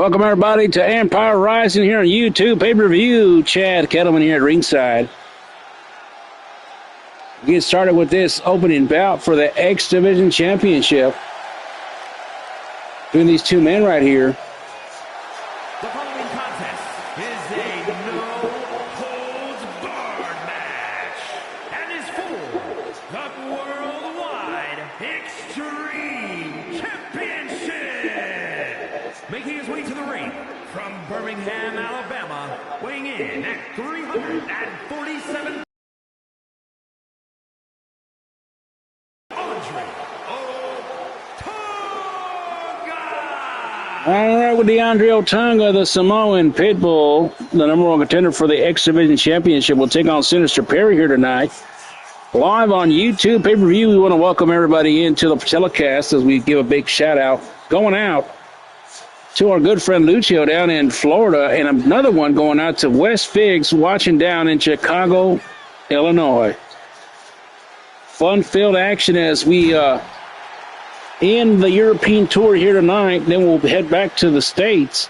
Welcome, everybody, to Empire Rising here on YouTube pay-per-view. Chad Kettleman here at ringside. We get started with this opening bout for the X Division Championship between these two men right here. The following contest is a no-holds-barred match and is for the Worldwide Extreme Championship. Making his way to the ring from Birmingham, Alabama, weighing in at 347. All right, with DeAndre Otunga, the Samoan Pitbull, the number one contender for the X Division Championship, will take on Sinister Perry here tonight. Live on YouTube pay-per-view, we want to welcome everybody into the telecast as we give a big shout-out going out to our good friend Lucio down in Florida, and another one going out to West Figs watching down in Chicago, Illinois. Fun-filled action as we end the European tour here tonight. Then we'll head back to the States,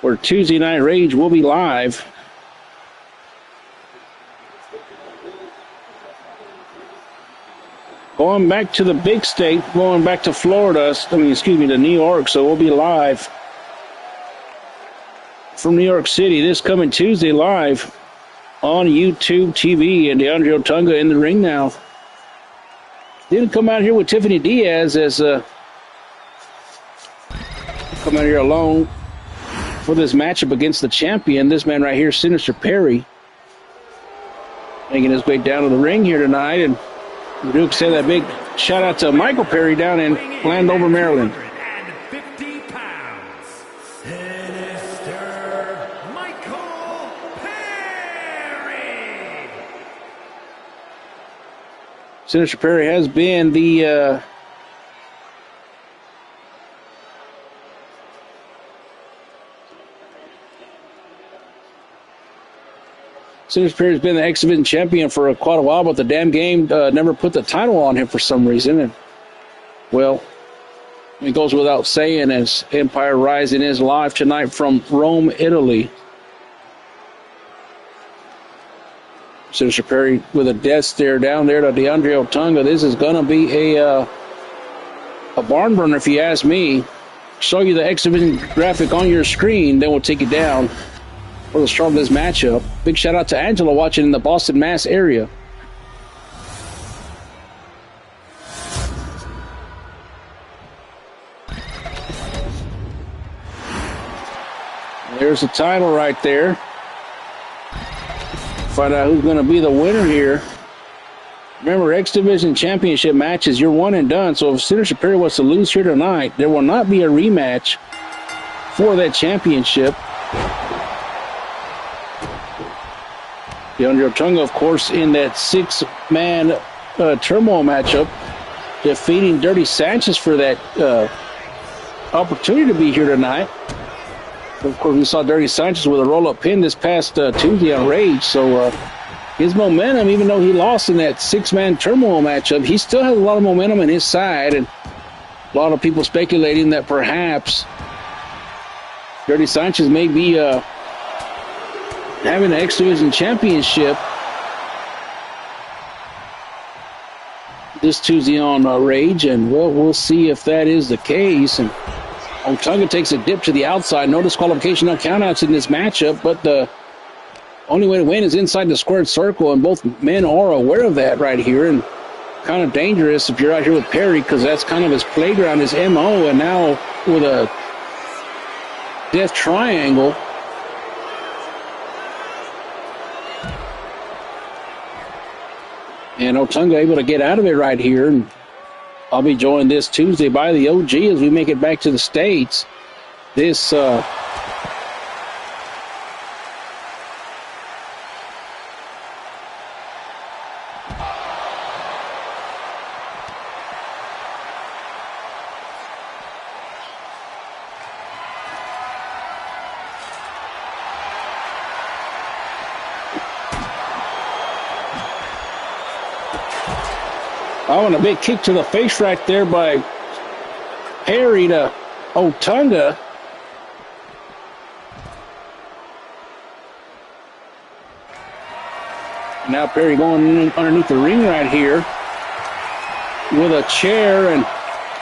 where Tuesday Night Rage will be live. Going back to the big state, going back to Florida, to New York, so we'll be live from New York City this coming Tuesday live on YouTube TV, and DeAndre Otunga in the ring now. Didn't come out here with Tiffany Diaz as come out here alone for this matchup against the champion. This man right here, Sinister Perry, making his way down to the ring here tonight. And Duke said that big shout out to Michael Perry down in Landover, Maryland. Sinister Perry has been the Sinister Perry's been the X Division champion for quite a while, but the damn game never put the title on him for some reason. And well, it goes without saying as Empire Rising is live tonight from Rome, Italy. Sinister Perry with a death stare down there to DeAndre Otunga. This is going to be a barn burner, if you ask me. Show you the X Division graphic on your screen, then we'll take you down for the start of this matchup. Big shout out to Angela watching in the Boston, Mass area. There's the title right there. Find out who's going to be the winner here. Remember, X Division Championship matches, you're one and done. So if Sinister Perry was to lose here tonight, there will not be a rematch for that championship. DeAndre Otunga, of course, in that six-man turmoil matchup, defeating Dirty Sanchez for that opportunity to be here tonight. Of course, we saw Dirty Sanchez with a roll-up pin this past Tuesday on Rage. So his momentum, even though he lost in that six-man turmoil matchup, he still has a lot of momentum on his side. And a lot of people speculating that perhaps Dirty Sanchez may be having an X Division championship this Tuesday on Rage. And well, we'll see if that is the case. And Otunga takes a dip to the outside. No disqualification, no countouts in this matchup, but the only way to win is inside the squared circle, and both men are aware of that right here. And kind of dangerous if you're out here with Perry, because that's kind of his playground, his MO, and now with a death triangle. And Otunga able to get out of it right here. And I'll be joined this Tuesday by the OG as we make it back to the States. This Oh, and a big kick to the face right there by Perry to Otunga. Now Perry going underneath the ring right here with a chair, and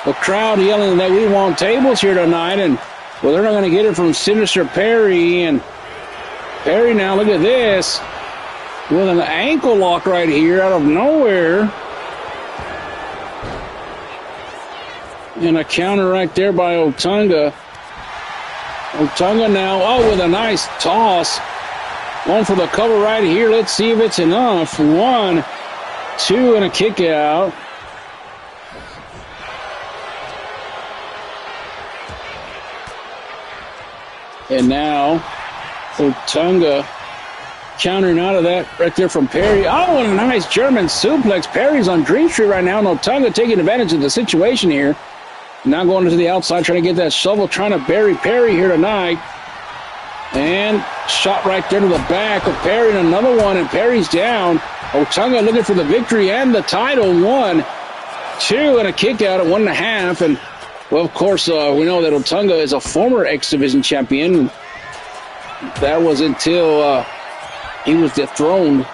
the crowd yelling that we want tables here tonight. And, well, they're not going to get it from Sinister Perry. And Perry now, look at this, with an ankle lock right here out of nowhere. And a counter right there by Otunga. Otunga now, with a nice toss. Going for the cover right here. Let's see if it's enough. 1, 2, and a kick out. And now Otunga countering out of that right there from Perry. Oh, and a nice German suplex. Perry's on Dream Street right now, and Otunga taking advantage of the situation here. Now going to the outside, trying to get that shovel, trying to bury Perry here tonight. And shot right there to the back of Perry, and another one, and Perry's down. Otunga looking for the victory and the title. 1, 2, and a kick out at 1.5. And, well, of course, we know that Otunga is a former X Division champion. That was until he was dethroned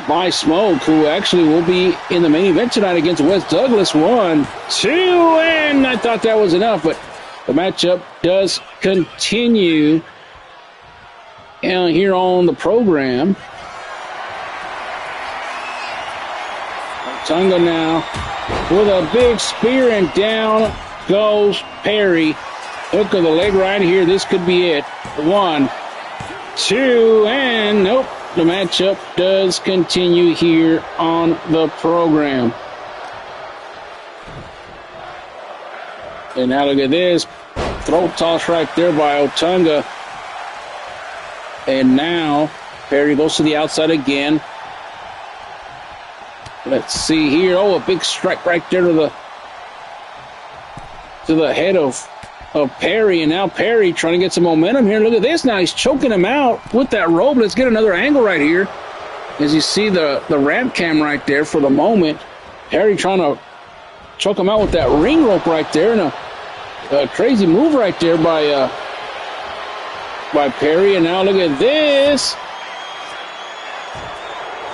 by Smoke, who actually will be in the main event tonight against Wes Douglas. 1, 2, and I thought that was enough, but the matchup does continue here on the program. Otunga now with a big spear, and down goes Perry. Hook of the leg right here. This could be it. 1, 2, and nope. The matchup does continue here on the program. And now look at this. Throat toss right there by Otunga. And now Perry goes to the outside again. Let's see here. Oh, a big strike right there to the head of Perry. And now Perry trying to get some momentum here. Look at this. Now he's choking him out with that rope. Let's get another angle right here. As you see the ramp cam right there for the moment. Perry trying to choke him out with that ring rope right there. And a crazy move right there by Perry. And now look at this.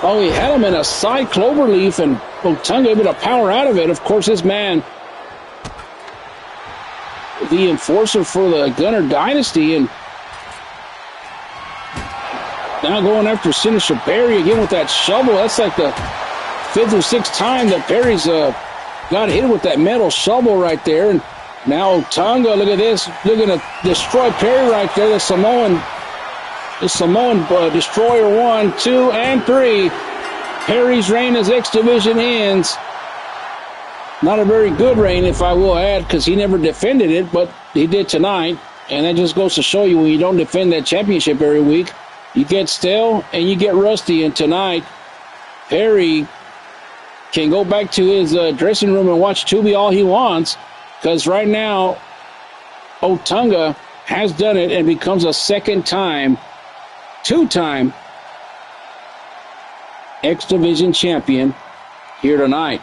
Oh, he had him in a side cloverleaf, and Otunga able to power out of it. Of course, this man, the enforcer for the Gunner Dynasty, and now going after Sinister Perry again with that shovel. That's like the 5th or 6th time that Perry's got hit with that metal shovel right there. And now Otunga, look at this, looking to destroy Perry right there. The Samoan Destroyer. 1, 2, and 3. Perry's reign as X Division ends. Not a very good reign, if I will add, because he never defended it, but he did tonight. And that just goes to show you, when you don't defend that championship every week, you get stale and you get rusty. And tonight, Perry can go back to his dressing room and watch Tubi all he wants, because right now, Otunga has done it and becomes a two-time X Division champion here tonight.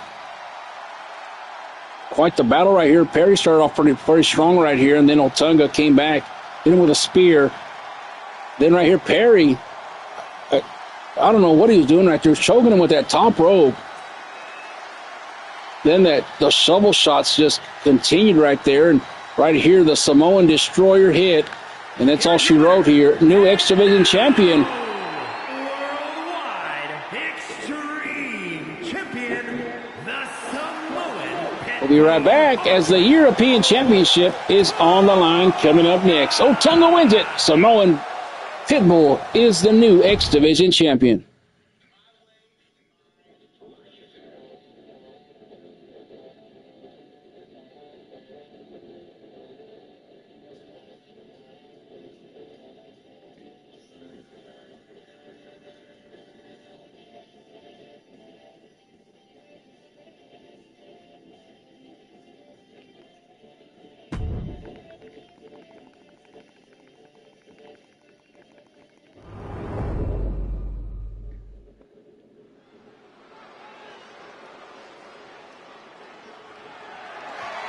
Quite the battle right here. Perry started off pretty strong right here, and then Otunga came back, hit him with a spear. Then right here, Perry, I don't know what he was doing right there, choking him with that top rope. Then the shovel shots just continued right there, and right here the Samoan Destroyer hit, and that's all she wrote here. New X Division champion. We'll be right back as the European Championship is on the line coming up next. Otunga wins it. Samoan Pitbull is the new X Division champion.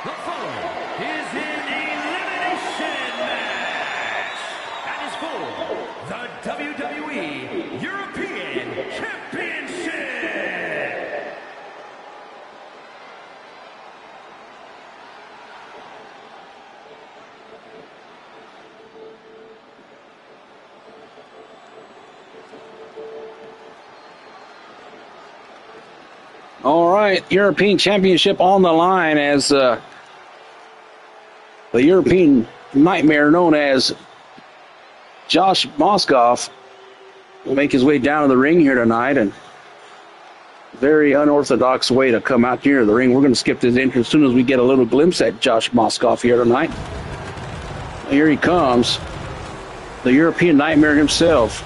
The following is an elimination match. That is for the WWE European Championship. All right, European Championship on the line as the European Nightmare known as Josh Moskoff will make his way down to the ring here tonight, and very unorthodox way to come out here to the ring. We're going to skip this entrance as soon as we get a little glimpse at Josh Moskoff here tonight. Here he comes, the European Nightmare himself.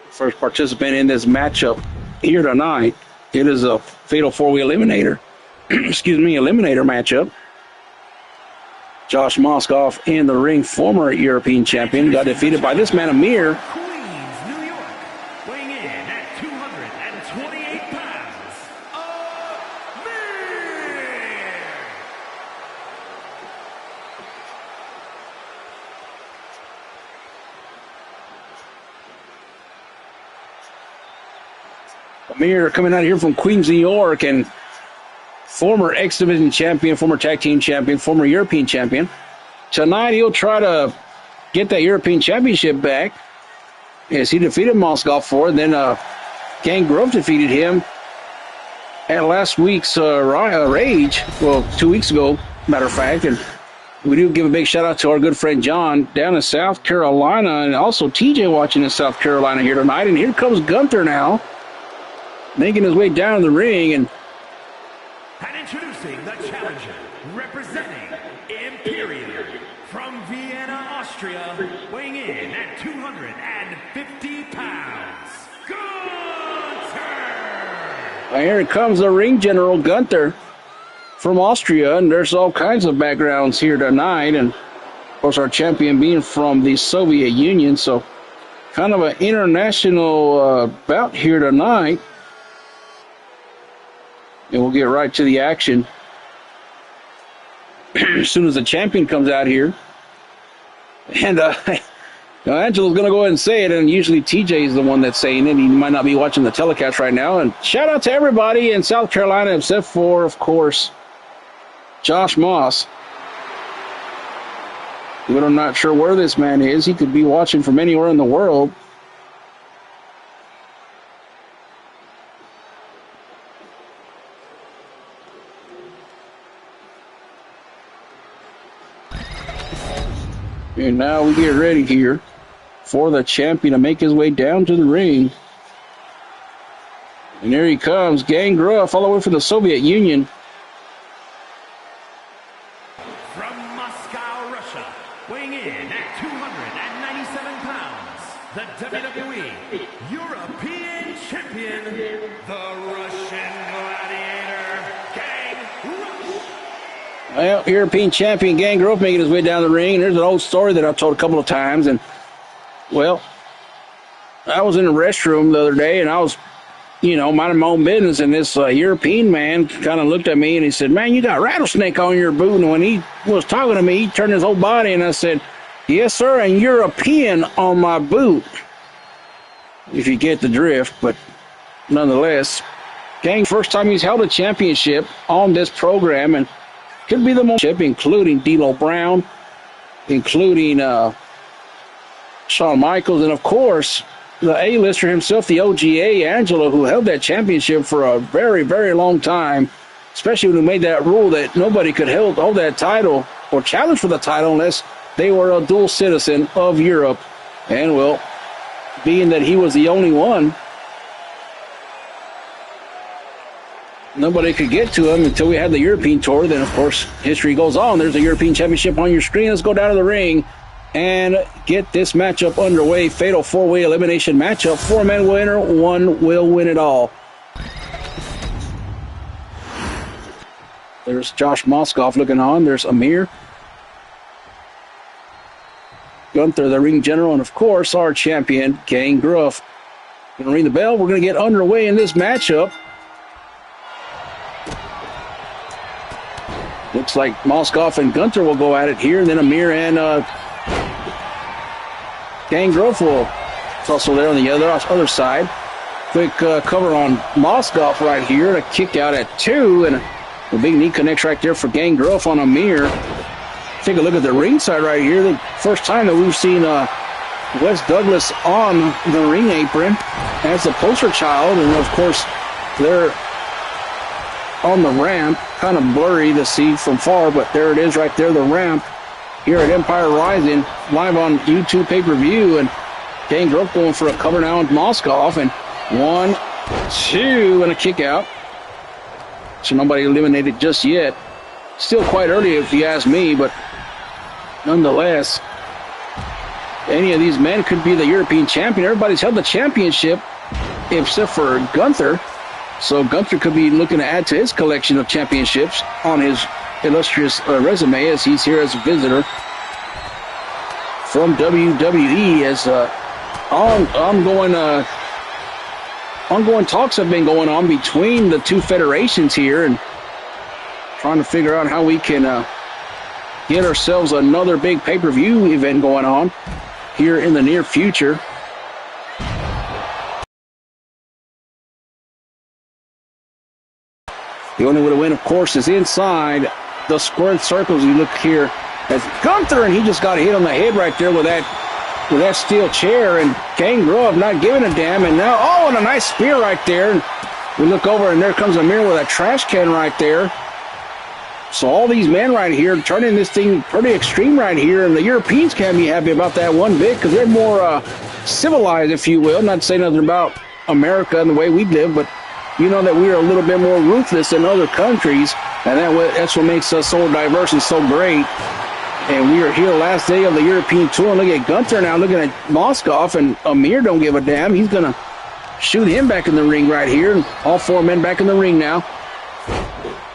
First participant in this matchup here tonight. It is a fatal four-way eliminator. Eliminator matchup. Josh Moskoff in the ring, former European champion, got defeated by this man, Amir. Queens, New York, weighing in at 228 pounds, Amir. Amir coming out here from Queens, New York, and former X Division champion, former tag team champion, former European champion. Tonight he'll try to get that European championship back as he defeated Moskoff for it. Then Gangrove defeated him at last week's Rage, well, 2 weeks ago, matter of fact. And we do give a big shout out to our good friend John down in South Carolina, and also TJ watching in South Carolina here tonight. And here comes Gunther now, making his way down the ring. And introducing the challenger, representing Imperium from Vienna, Austria, weighing in at 250 pounds, Gunther! Here comes the ring general, Gunther, from Austria, and there's all kinds of backgrounds here tonight, and of course our champion being from the Soviet Union, so kind of an international bout here tonight. And we'll get right to the action as soon as the champion comes out here. And Angela's going to go ahead and say it, and usually TJ is the one that's saying it. He might not be watching the telecast right now. And shout out to everybody in South Carolina except for, of course, Josh Moss. But I'm not sure where this man is. He could be watching from anywhere in the world. And now we get ready here for the champion to make his way down to the ring. And there he comes, Gangrove, all the way from the Soviet Union. From Moscow, Russia, weighing in at 297 pounds, the WWE European Champion, the Russian Gladiator, Gangrove. Well, European champion Gangrove making his way down the ring. And there's an old story that I've told a couple of times. And, well, I was in the restroom the other day, and I was, minding my own business. And this European man kind of looked at me, and he said, "Man, you got rattlesnake on your boot." And when he was talking to me, he turned his whole body, and I said, "Yes, sir, and European on my boot." If you get the drift, but nonetheless, Gang, first time he's held a championship on this program, and could be the most, including D'Lo Brown, including Shawn Michaels, and of course the A-lister himself, the OGA, Angelo, who held that championship for a very, very long time, especially when he made that rule that nobody could hold that title or challenge for the title unless they were a dual citizen of Europe. And, well, being that he was the only one, nobody could get to him until we had the European tour. Then, of course, history goes on. There's a European Championship on your screen. Let's go down to the ring and get this matchup underway. Fatal four-way elimination matchup. Four-man winner, one will win it all. There's Josh Moskoff looking on. There's Amir, Gunther, the ring general, and, of course, our champion, Gangrove. Gonna ring the bell. We're gonna get underway in this matchup. Looks like Moskoff and Gunther will go at it here, and then Amir and Gangrove will also there on the other side. Quick cover on Moskoff right here. A kick out at 2, and a big knee connects right there for Gangrove on Amir. Take a look at the ringside right here. The first time that we've seen Wes Douglas on the ring apron as the poster child, and of course they're on the ramp. Kind of blurry to see from far, but there it is right there, the ramp here at Empire Rising, live on YouTube pay-per-view, and Gangrove going for a cover now on Moskoff, and 1, 2, and a kick out. So nobody eliminated just yet. Still quite early if you ask me, but nonetheless, any of these men could be the European champion. Everybody's held the championship except for Gunther. So Gunther could be looking to add to his collection of championships on his illustrious resume, as he's here as a visitor from WWE. As ongoing talks have been going on between the two federations here, and trying to figure out how we can get ourselves another big pay-per-view event going on here in the near future. The only way to win, of course, is inside the squared circles. You look here at Gunther, and he just got hit on the head right there with that steel chair, and Gangrove not giving a damn, and now, oh, and a nice spear right there. And we look over, and there comes Amir with a trash can right there. So all these men right here turning this thing pretty extreme right here, and the Europeans can't be happy about that one bit, because they're more civilized, if you will. Not to say nothing about America and the way we live, but you know that we are a little bit more ruthless than other countries, and that's what makes us so diverse and so great. And we are here last day of the European tour. And look at Gunther now looking at Moskoff, and Amir don't give a damn. He's going to shoot him back in the ring right here. And all 4 men back in the ring now.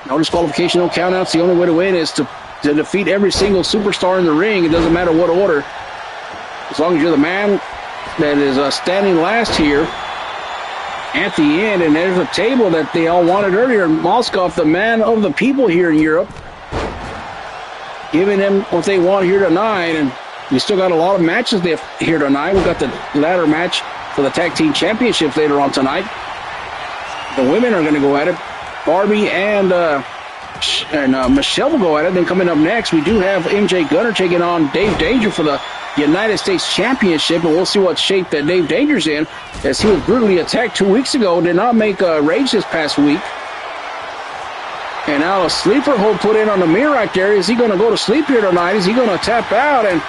No disqualification, no countouts. The only way to win is to defeat every single superstar in the ring. It doesn't matter what order. As long as you're the man that is standing last here at the end. And there's a table that they all wanted earlier. Moskoff, the man of the people here in Europe, giving them what they want here tonight. And we still got a lot of matches here tonight. We've got the ladder match for the tag team championships later on tonight. The women are going to go at it. Barbie and Michelle will go at it. Then coming up next, we do have MJ Gunner taking on Dave Danger for the United States Championship, and we'll see what shape that Dave Danger's in, as he was brutally attacked 2 weeks ago. Did not make Rage this past week. And now a sleeper hold put in on Amir right there. Is he going to go to sleep here tonight? Is he going to tap out? And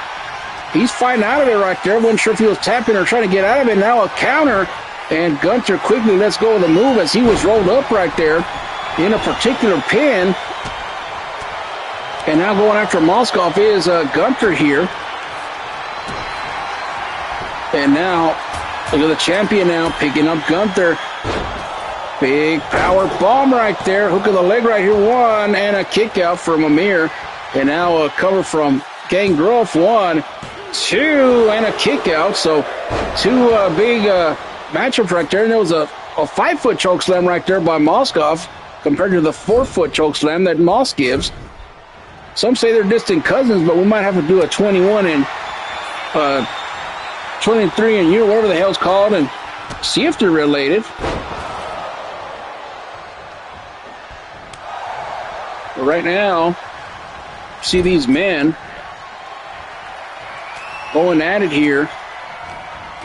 he's fighting out of it right there. Wasn't sure if he was tapping or trying to get out of it. Now a counter, and Gunther quickly lets go of the move as he was rolled up right there in a particular pin. And now going after Moskoff is Gunther here. And now, look at the champion now picking up Gunther. Big power bomb right there. Hook of the leg right here. 1, and a kick out from Amir. And now a cover from Gangrove. 1, 2, and a kick out. So 2 big matchups right there. And there was a 5-foot choke slam right there by Moskoff compared to the 4-foot choke slam that Moss gives. Some say they're distant cousins, but we might have to do a 21 and 23 and whatever the hell's called, and see if they're related. But right now, see these men going at it here.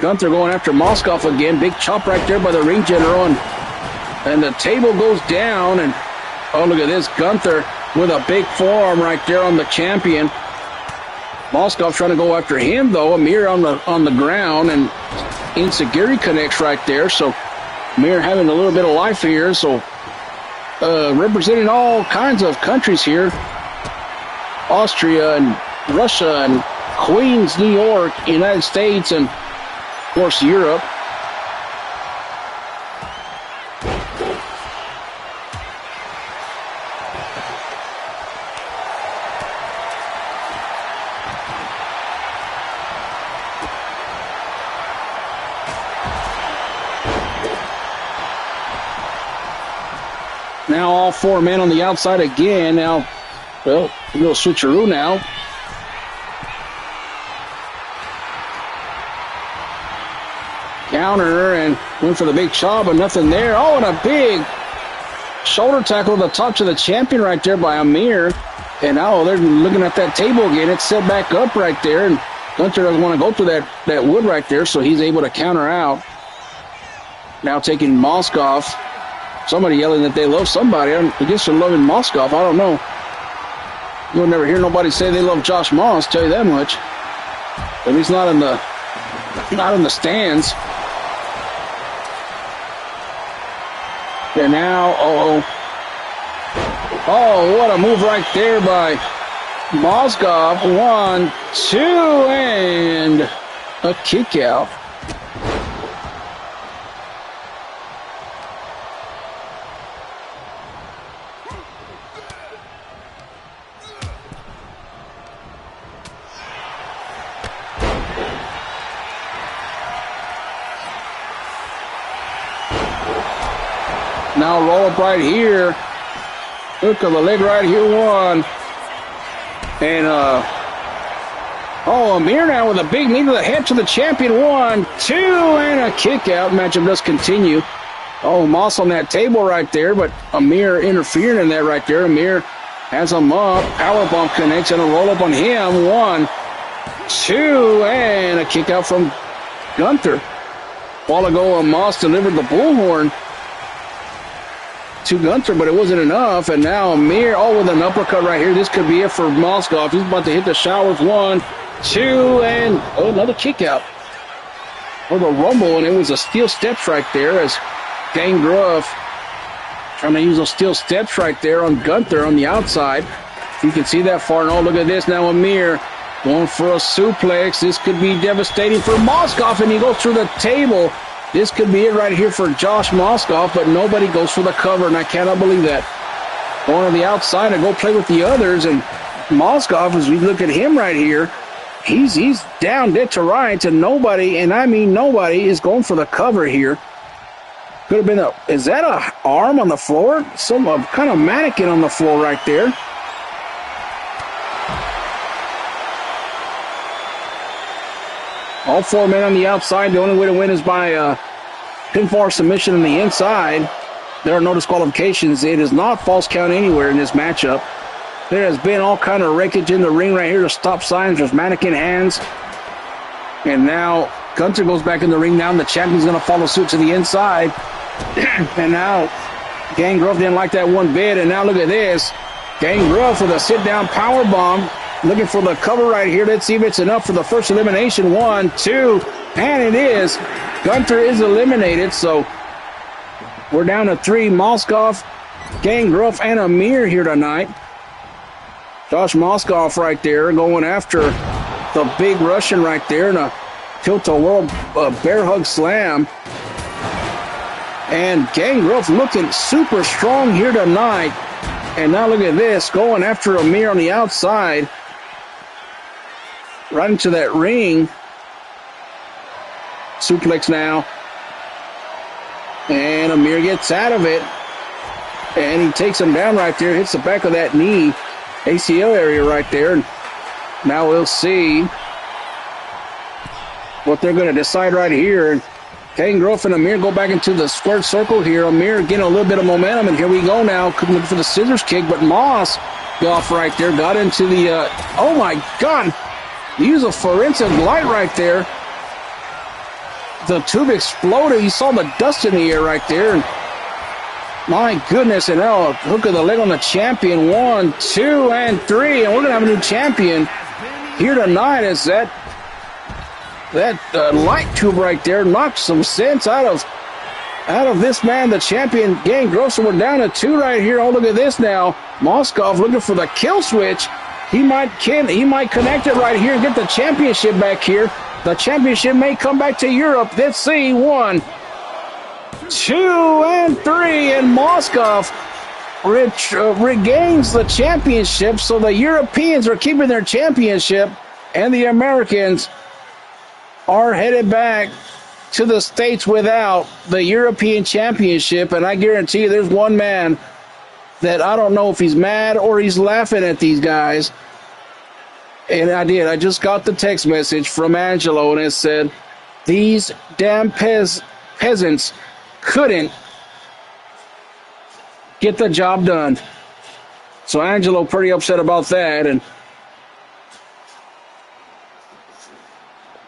Gunther going after Moskoff again. Big chop right there by the ring general, and the table goes down, and oh, look at this. Gunther with a big forearm right there on the champion. Moskoff trying to go after him, though. Amir on the ground, and Insagiri connects right there. So Amir having a little bit of life here. So representing all kinds of countries here. Austria and Russia and Queens, New York, United States, and of course Europe. Now all 4 men on the outside again. Now, well, a little switcheroo now. Counter and went for the big shot, but nothing there. Oh, and a big shoulder tackle to the top to the champion right there by Amir. And now they're looking at that table again. It's set back up right there, and Gunter doesn't want to go through that wood right there, so he's able to counter out. Now taking Moskoff. Somebody yelling that they love somebody. I guess they're loving Moskoff. I don't know. You'll never hear nobody say they love Josh Moss, tell you that much. But he's not in the stands. And now, oh, what a move right there by Moskoff. 1, 2, and a kick out. Now roll up right here. Hook of the leg right here, 1. And, Amir now with a big knee to the head to the champion. 1, 2, and a kick out. Matchup does continue. Oh, Moss on that table right there, but Amir interfering in that right there. Amir has him up. Power bomb connects and a roll up on him. 1, 2, and a kick out from Gunther. A while ago, Moss delivered the bullhorn to Gunther, but it wasn't enough. And now Amir, with an uppercut right here. This could be it for Moskoff. He's about to hit the showers. 1, 2, and another kick out. For the rumble, and it was a steel steps right there as Gang Gruff trying to use those steel steps right there on Gunther on the outside. You can see that far. And look at this now. Amir going for a suplex. This could be devastating for Moskoff, and he goes through the table. This could be it right here for Josh Moskoff, but nobody goes for the cover, and I cannot believe that. Going on the outside and go play with the others, and Moskoff, as we look at him right here, he's down dead to rights, and nobody, and I mean nobody, is going for the cover here. Could have been is that a arm on the floor? Some kind of mannequin on the floor right there. All 4 men on the outside. The only way to win is by pinfall submission on the inside. There are no disqualifications. It is not false count anywhere in this matchup. There has been all kind of wreckage in the ring right here. There's stop signs. There's mannequin hands. And now Gunther goes back in the ring now, and the champion's going to follow suit to the inside. And now Gang Gruff didn't like that one bit. And now look at this. Gang Gruff with a sit-down power bomb. Looking for the cover right here. Let's see if it's enough for the first elimination. 1, 2, and it is. Gunther is eliminated, so we're down to 3. Moskoff, Gang Gruff, and Amir here tonight. Josh Moskoff right there going after the big Russian right there in a tilt-a-whirl bear hug slam. And Gang Gruff looking super strong here tonight. And now look at this, going after Amir on the outside. Right into that ring. Suplex now. And Amir gets out of it. And he takes him down right there. Hits the back of that knee. ACL area right there. And now we'll see what they're going to decide right here. And Gang Gruff and Amir go back into the squared circle here. Amir getting a little bit of momentum. And here we go now. Looking for the scissors kick. But Moss off right there. Got into the... oh, my God. Use a forensic light right there. The tube exploded. You saw the dust in the air right there. And my goodness. And now a hook of the leg on the champion. 1, 2, and 3. And we're going to have a new champion here tonight. As that light tube right there knocked some sense out of this man, the champion, Gang Gruff. So we're down to 2 right here. Oh, look at this now. Moskoff looking for the kill switch. He might connect it right here and get the championship back here. The championship may come back to Europe. Let's see. 1, 2, and 3. And Moskoff regains the championship. So the Europeans are keeping their championship, and the Americans are headed back to the States without the European championship. And I guarantee you there's one man that I don't know if he's mad or he's laughing at these guys. And I did. I just got the text message from Angelo, and it said, these damn peasants couldn't get the job done. So Angelo pretty upset about that, and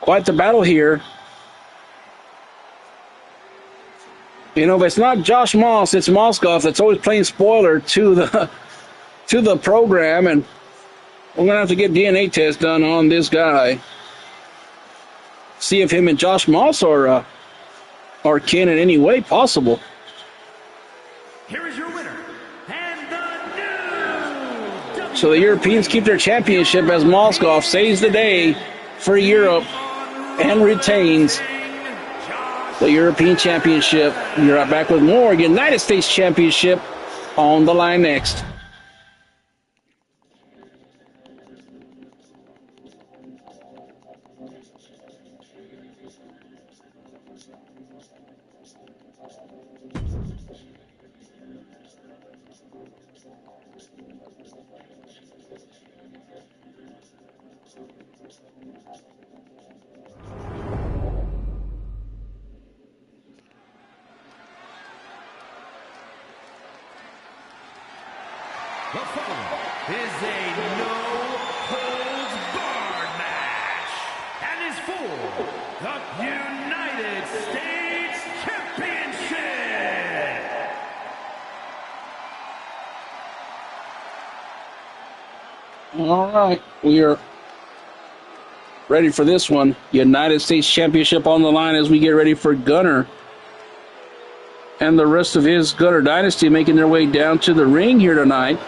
quite the battle here. You know, if it's not Josh Moss, it's Moskoff that's always playing spoiler to the program, and we're going to have to get DNA test done on this guy. See if him and Josh Moss are kin in any way possible. Here is your winner, and the new So the Europeans keep their championship as Moskoff saves the day for Europe and retains the European Championship. You're right back with more United States Championship on the line next. The following is a no-holds-barred match and is for the United States Championship. All right, we are ready for this one. United States Championship on the line as we get ready for Gunner and the rest of his Gunner Dynasty making their way down to the ring here tonight.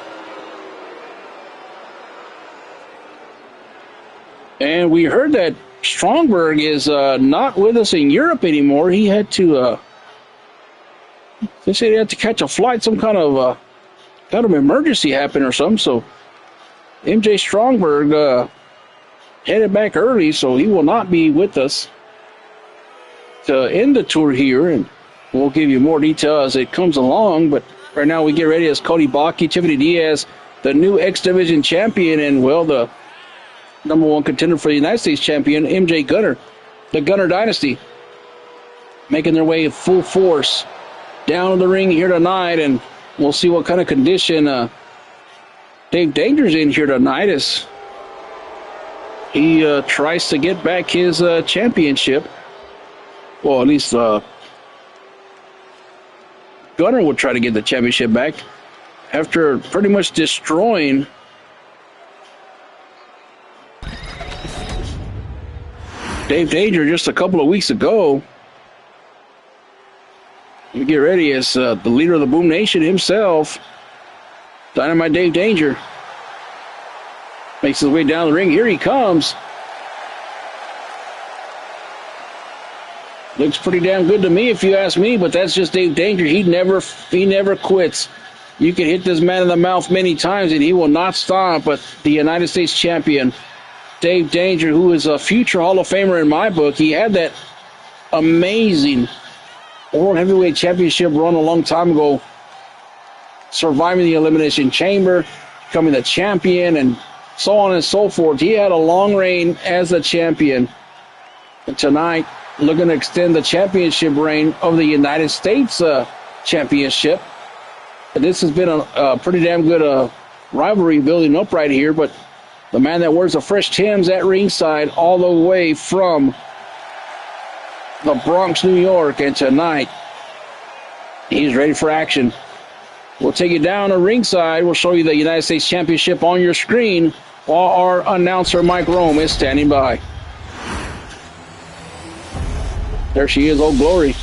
And we heard that Strongberg is not with us in Europe anymore. He had to, they said he had to catch a flight, some kind of emergency happened or something. So MJ Strongberg headed back early, so he will not be with us to end the tour here. And we'll give you more detail as it comes along. But right now we get ready as Cody Baki, Tiffany Diaz, the new X Division champion, and, well, the number one contender for the United States champion, MJ Gunner, the Gunner Dynasty, making their way full force down to the ring here tonight, and we'll see what kind of condition Dave Danger's in here tonight as he tries to get back his championship. Well, at least Gunner would try to get the championship back after pretty much destroying Dave Danger just a couple of weeks ago. You get ready as the leader of the Boom Nation himself, Dynamite Dave Danger, makes his way down the ring. Here he comes. Looks pretty damn good to me, if you ask me, but that's just Dave Danger. He never quits. You can hit this man in the mouth many times, and he will not stop. But the United States champion, Dave Danger, who is a future Hall of Famer in my book, he had that amazing World Heavyweight Championship run a long time ago, surviving the Elimination Chamber, becoming the champion, and so on and so forth. He had a long reign as a champion. And tonight, looking to extend the championship reign of the United States Championship. And this has been a pretty damn good rivalry building up right here, but the man that wears the fresh Timbs at ringside all the way from the Bronx, New York, and tonight he's ready for action. We'll take you down to ringside. We'll show you the United States Championship on your screen while our announcer, Mike Rome, is standing by. There she is, Old Glory.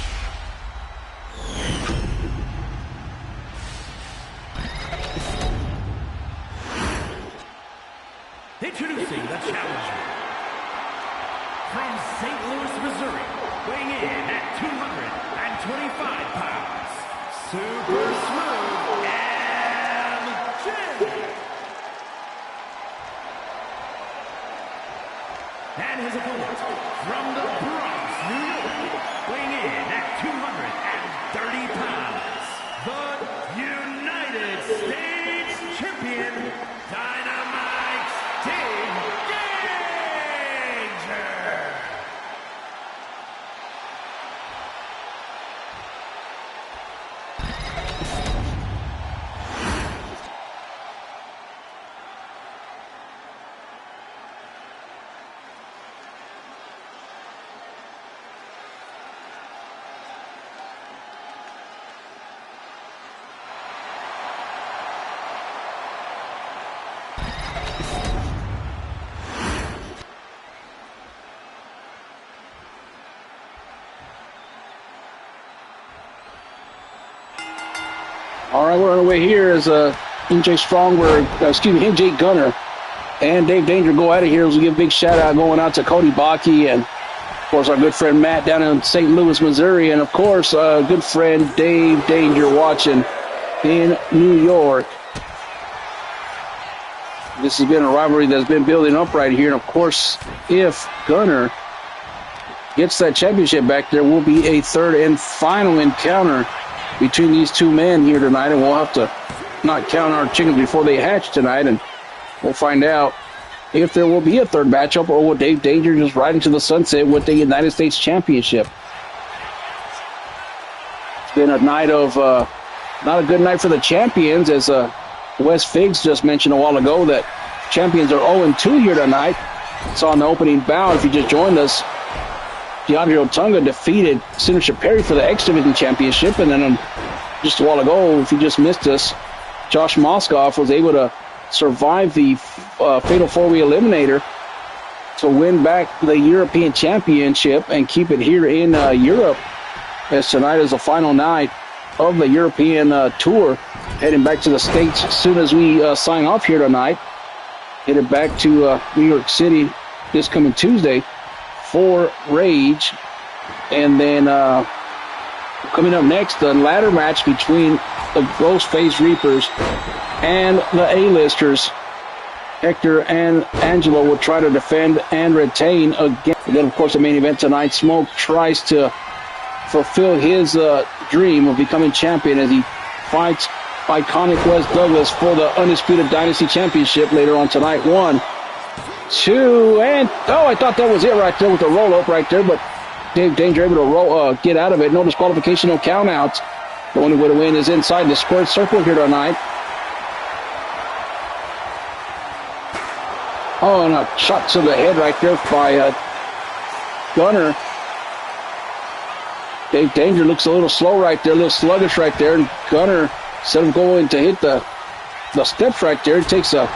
Introducing the challenger from St. Louis, Missouri, weighing in at 225 pounds, Super Smooth MJ. And his opponent from the Bronx, New York, weighing in at 230 pounds, the United States champion, Dynamite Dave Danger. All right, we're on the way here as MJ MJ Gunner and Dave Danger go out of here. As we give a big shout out going out to Cody Baki and, of course, our good friend Matt down in St. Louis, Missouri, and, of course, good friend Dave Danger watching in New York. This has been a rivalry that's been building up right here, and, of course, if Gunner gets that championship back, there will be a third and final encounter between these two men here tonight, and we'll have to not count our chickens before they hatch tonight, and we'll find out if there will be a third matchup, or will Dave Danger just ride into the sunset with the United States Championship. It's been a night of not a good night for the champions, as Wes Figs just mentioned a while ago that champions are 0-2 here tonight. Saw in the opening bout, if you just joined us, DeAndre Otunga defeated Senator Perry for the X Division Championship, and then just a while ago, if you just missed us, Josh Moskoff was able to survive the Fatal 4-Way Eliminator to win back the European Championship and keep it here in Europe, as tonight is the final night of the European Tour, heading back to the States as soon as we sign off here tonight. Headed back to New York City this coming Tuesday for Rage. And then coming up next, the ladder match between the Ghostface Reapers and the A-listers. Hector and Angelo will try to defend and retain again. And then, of course, the main event tonight, Smoke tries to fulfill his dream of becoming champion as he fights iconic Wes Douglas for the Undisputed Dynasty Championship later on tonight. 1, 2, and I thought that was it right there with the roll-up right there, but Dave Danger able to get out of it. No disqualification, no countouts. The only way to win is inside the squared circle here tonight. Oh, and a shot to the head right there by Gunner. Dave Danger looks a little slow right there, a little sluggish right there, and Gunner, instead of going to hit the steps right there, takes a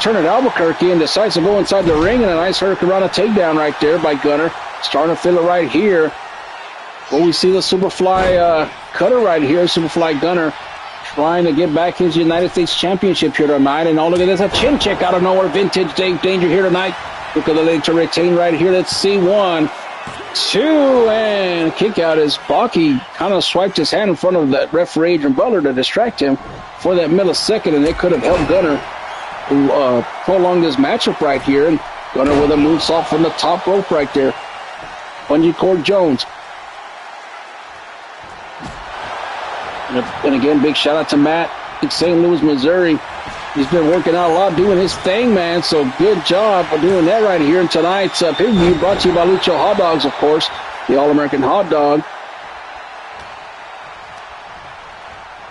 turn at Albuquerque and decides to go inside the ring, and a nice Hurricanrana takedown right there by Gunner. Starting to feel it right here. Well, we see the Superfly cutter right here, Superfly Gunner, trying to get back his United States Championship here tonight. And look at this, a chin check out of nowhere. Vintage Dave Danger here tonight. Look at the leg to retain right here. Let's see, 1, 2, and a kick out as Baki kind of swiped his hand in front of that referee, Adrian Butler, to distract him for that millisecond, and it could have helped Gunner prolong this matchup right here. And Gunner with a moonsault from the top rope right there. Bungee cord Jones. And again, big shout out to Matt in St. Louis, Missouri. He's been working out a lot, doing his thing, man. So good job for doing that right here. And tonight's pay-per-view brought to you by Lucha Hot Dogs, of course, the All-American Hot Dog.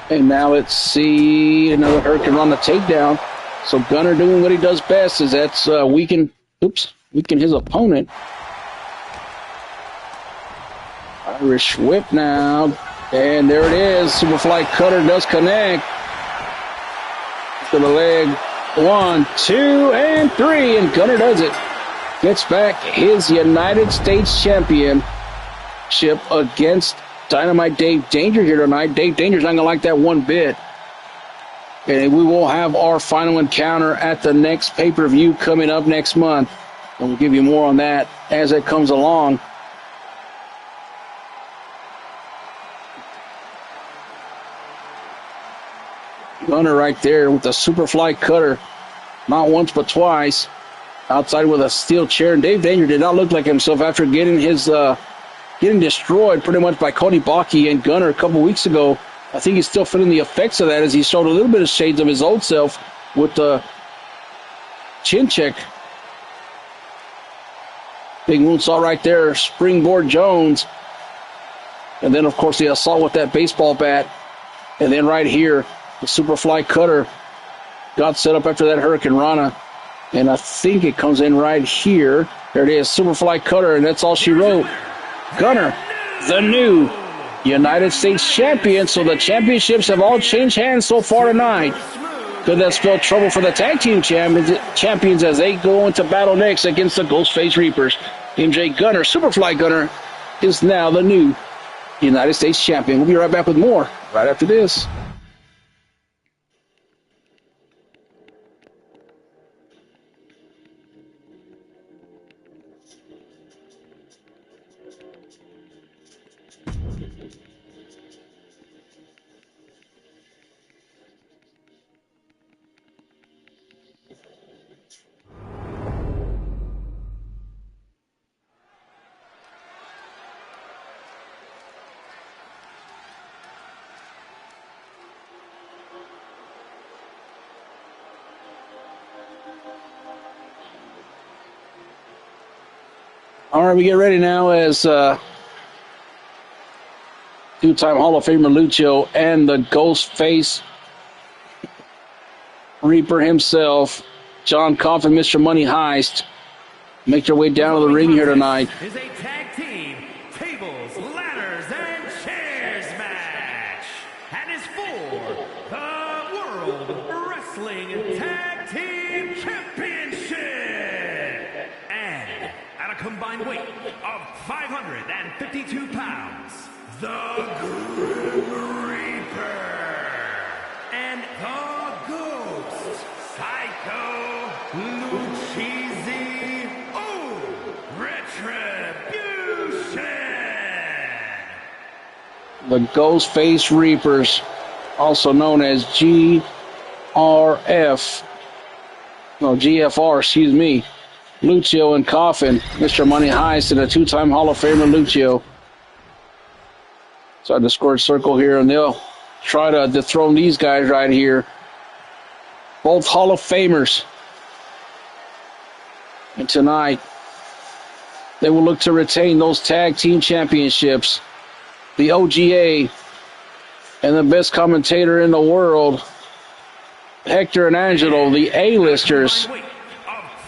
And now let's see another Hurricanrana takedown. So Gunner doing what he does best, is that's weaken his opponent. Irish whip now. And there it is. Superfly cutter does connect. To the leg. 1, 2, and 3. And Gunner does it. Gets back his United States Championship against Dynamite Dave Danger here tonight. Dave Danger's not going to like that one bit. And we will have our final encounter at the next pay-per-view coming up next month. And we'll give you more on that as it comes along. Gunner right there with the Superfly cutter. Not once but twice. Outside with a steel chair. And Dave Danger did not look like himself after getting his getting destroyed pretty much by Cody Baki and Gunner a couple weeks ago I think he's still feeling the effects of that as he showed a little bit of shades of his old self with the chin check. Big moonsault right there. Springboard Jones. And then, of course, the assault with that baseball bat. And then right here, the Superfly Cutter got set up after that Hurricane Rana. And I think it comes in right here. There it is, Superfly Cutter, and that's all she wrote. Gunner, the new United States champion. So the championships have all changed hands so far tonight. Could that spell trouble for the tag team champions as they go into battle next against the Ghostface Reapers? MJ Gunner, Superfly Gunner, is now the new United States champion. We'll be right back with more right after this. All right, we get ready now as two-time Hall of Famer Lucio and the Ghostface Reaper himself, John Coffin, Mr. Money Heist, make their way down to the ring here tonight. Is a tag team tables, ladders, and chairs match, and is for the World Wrestling Tag Team Championship. And at a combined weight of 552 pounds, the Grim Reaper and the Ghost Psycho Lucchese Retribution. The Ghostface Reapers, also known as GFR, excuse me. Lucio and Coffin, Mr. Money Heist, and a two-time Hall of Famer Lucio. Inside the squared circle here, and they'll try to dethrone these guys right here. Both Hall of Famers. And tonight, they will look to retain those tag team championships. The OGA and the best commentator in the world, Hector and Angelo, the A-listers. Weight of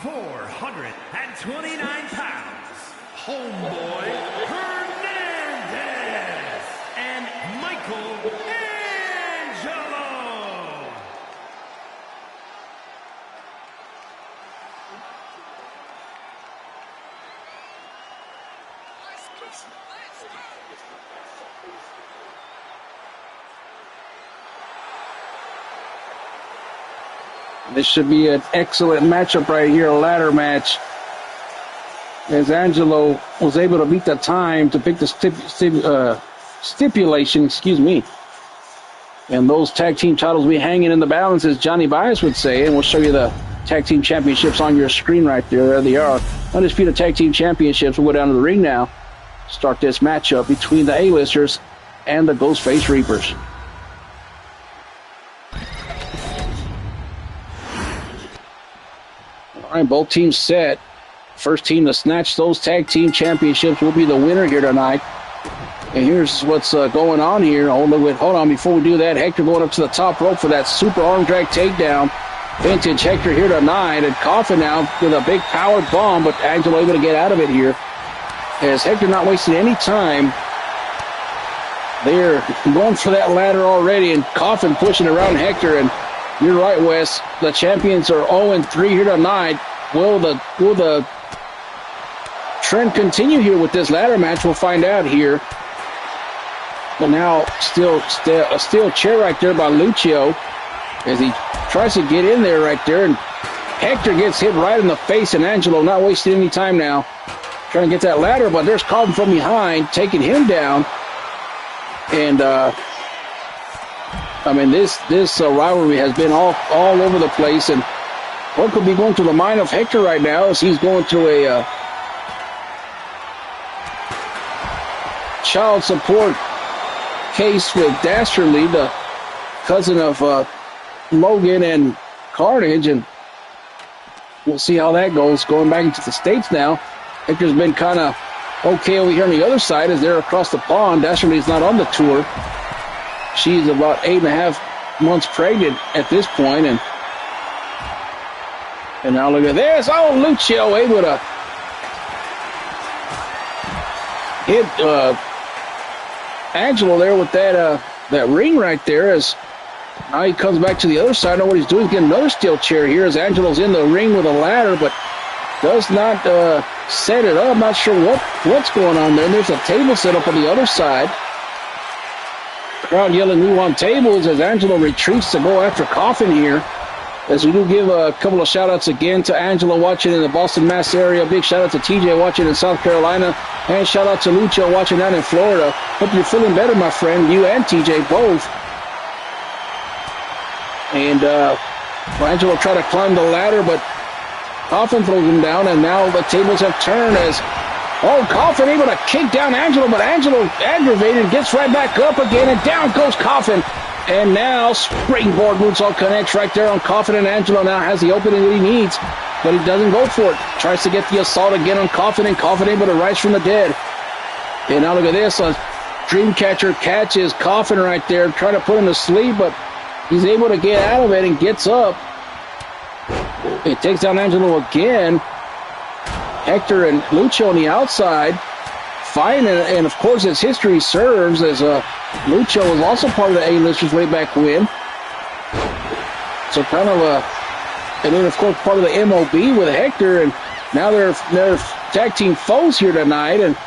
429 pounds, Homeboy Hernandez and Michael Angelo. This should be an excellent matchup right here, a ladder match. As Angelo was able to beat the time to pick the stipulation, excuse me. And those tag team titles will be hanging in the balance, as Johnny Bias would say. And we'll show you the tag team championships on your screen right there. There they are. Undisputed tag team championships. We'll go down to the ring now. Start this matchup between the A-listers and the Ghostface Reapers. All right, both teams set. First team to snatch those tag team championships will be the winner here tonight. And here's what's going on here. Hold on, before we do that, Hector going up to the top rope for that super arm drag takedown. Vintage Hector here tonight, and Coffin now with a big power bomb, but Angelo able to get out of it here. As Hector not wasting any time. They're going for that ladder already, and Coffin pushing around Hector. And you're right, Wes. The champions are 0-3 here tonight. Will the trend continue here with this ladder match? We'll find out here. But now still a steel chair right there by Lucio as he tries to get in there right there. And Hector gets hit right in the face, and Angelo not wasting any time now. Trying to get that ladder, but there's Coffin from behind, taking him down. And, I mean, this rivalry has been all over the place. And what could be going through the mind of Hector right now as he's going through a child support case with Dastardly, the cousin of Logan and Carnage, and we'll see how that goes. Going back into the States now. Hector's been kind of okay over here on the other side as they're across the pond. Dastardly's not on the tour. She's about 8.5 months pregnant at this point, and now look at this. Oh, Lucio able to hit Angelo there with that ring right there. As now he comes back to the other side. I know what he's doing. He's getting another steel chair here as Angelo's in the ring with a ladder, but does not set it up. Not sure what's going on there. And there's a table set up on the other side. Crowd yelling, "We want tables," as Angelo retreats to go after Coffin here. As we do give a couple of shout-outs again to Angelo watching in the Boston, Mass area. Big shout-out to TJ watching in South Carolina. And shout-out to Lucio watching down in Florida. Hope you're feeling better, my friend. You and TJ both. And Angelo tried to climb the ladder, but Coffin throws him down, and now the tables have turned as Coffin able to kick down Angelo, but Angelo aggravated, gets right back up again, and down goes Coffin. And now springboard moonsault connects right there on Coffin, and Angelo now has the opening that he needs, but he doesn't go for it. Tries to get the assault again on Coffin, and Coffin able to rise from the dead. And now look at this. Dreamcatcher catches Coffin right there, trying to put him to sleep, but he's able to get out of it and gets up. It takes down Angelo again. Hector and Lucio on the outside. Fine, and of course, as history serves, as Lucio was also part of the A-listers way back when. So kind of and then of course part of the MOB with Hector, and now they're tag team foes here tonight, and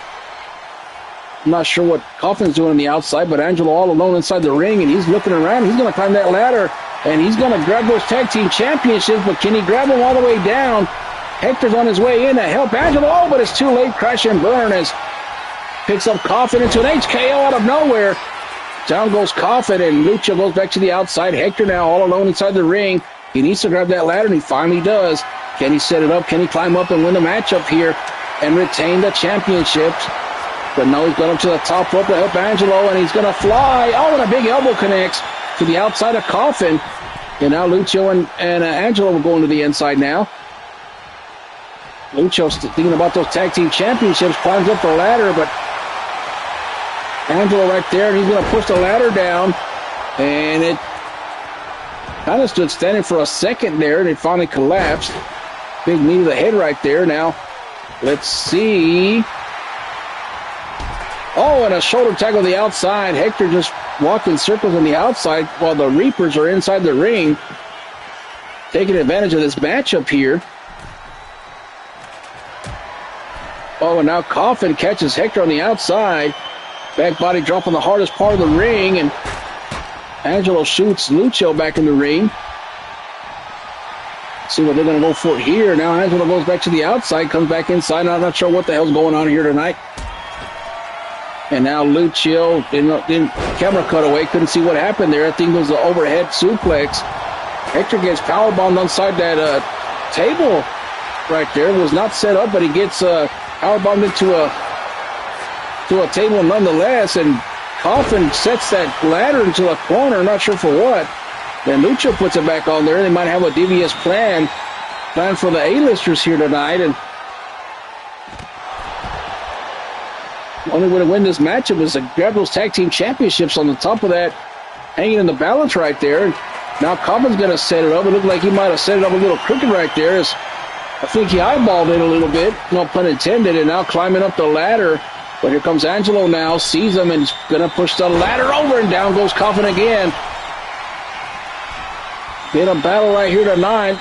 I'm not sure what Coffin's doing on the outside, but Angelo all alone inside the ring, and he's looking around. He's going to climb that ladder, and he's going to grab those tag team championships, but can he grab them all the way down? Hector's on his way in to help Angelo, but it's too late. Crash and burn as picks up Coffin into an HKO out of nowhere. Down goes Coffin, and Lucio goes back to the outside. Hector now all alone inside the ring. He needs to grab that ladder, and he finally does. Can he set it up? Can he climb up and win the matchup here and retain the championships? But no, he's going up to the top rope to help Angelo, and he's going to fly. Oh, and a big elbow connects to the outside of Coffin. And now Lucio and Angelo will go into the inside now. Lucio's thinking about those tag team championships, climbs up the ladder, but Angelo right there, and he's going to push the ladder down, and it kind of stood standing for a second there, and it finally collapsed. Big knee to the head right there. Now, let's see. Oh, and a shoulder tag on the outside. Hector just walked in circles on the outside while the Reapers are inside the ring, taking advantage of this matchup here. Oh, and now Coffin catches Hector on the outside. Back body drop on the hardest part of the ring, and Angelo shoots Lucio back in the ring. See what they're going to go for here. Now Angelo goes back to the outside, comes back inside. I'm not sure what the hell's going on here tonight. And now Lucio, in camera cutaway, couldn't see what happened there. I think it was the overhead suplex. Hector gets powerbombed inside that table right there. It was not set up, but he gets powerbombed into a table nonetheless, and Coffin sets that ladder into a corner, I'm not sure for what. Then Lucio puts it back on there. They might have a devious plan for the A-listers here tonight, and the only way to win this matchup is to grab those tag team championships on the top of that, hanging in the balance right there. And now Coffin's going to set it up. It looked like he might have set it up a little crooked right there, as I think he eyeballed it a little bit, no pun intended, and now climbing up the ladder. But here comes Angelo now, sees him, and he's going to push the ladder over, and down goes Coffin again. In a battle right here tonight.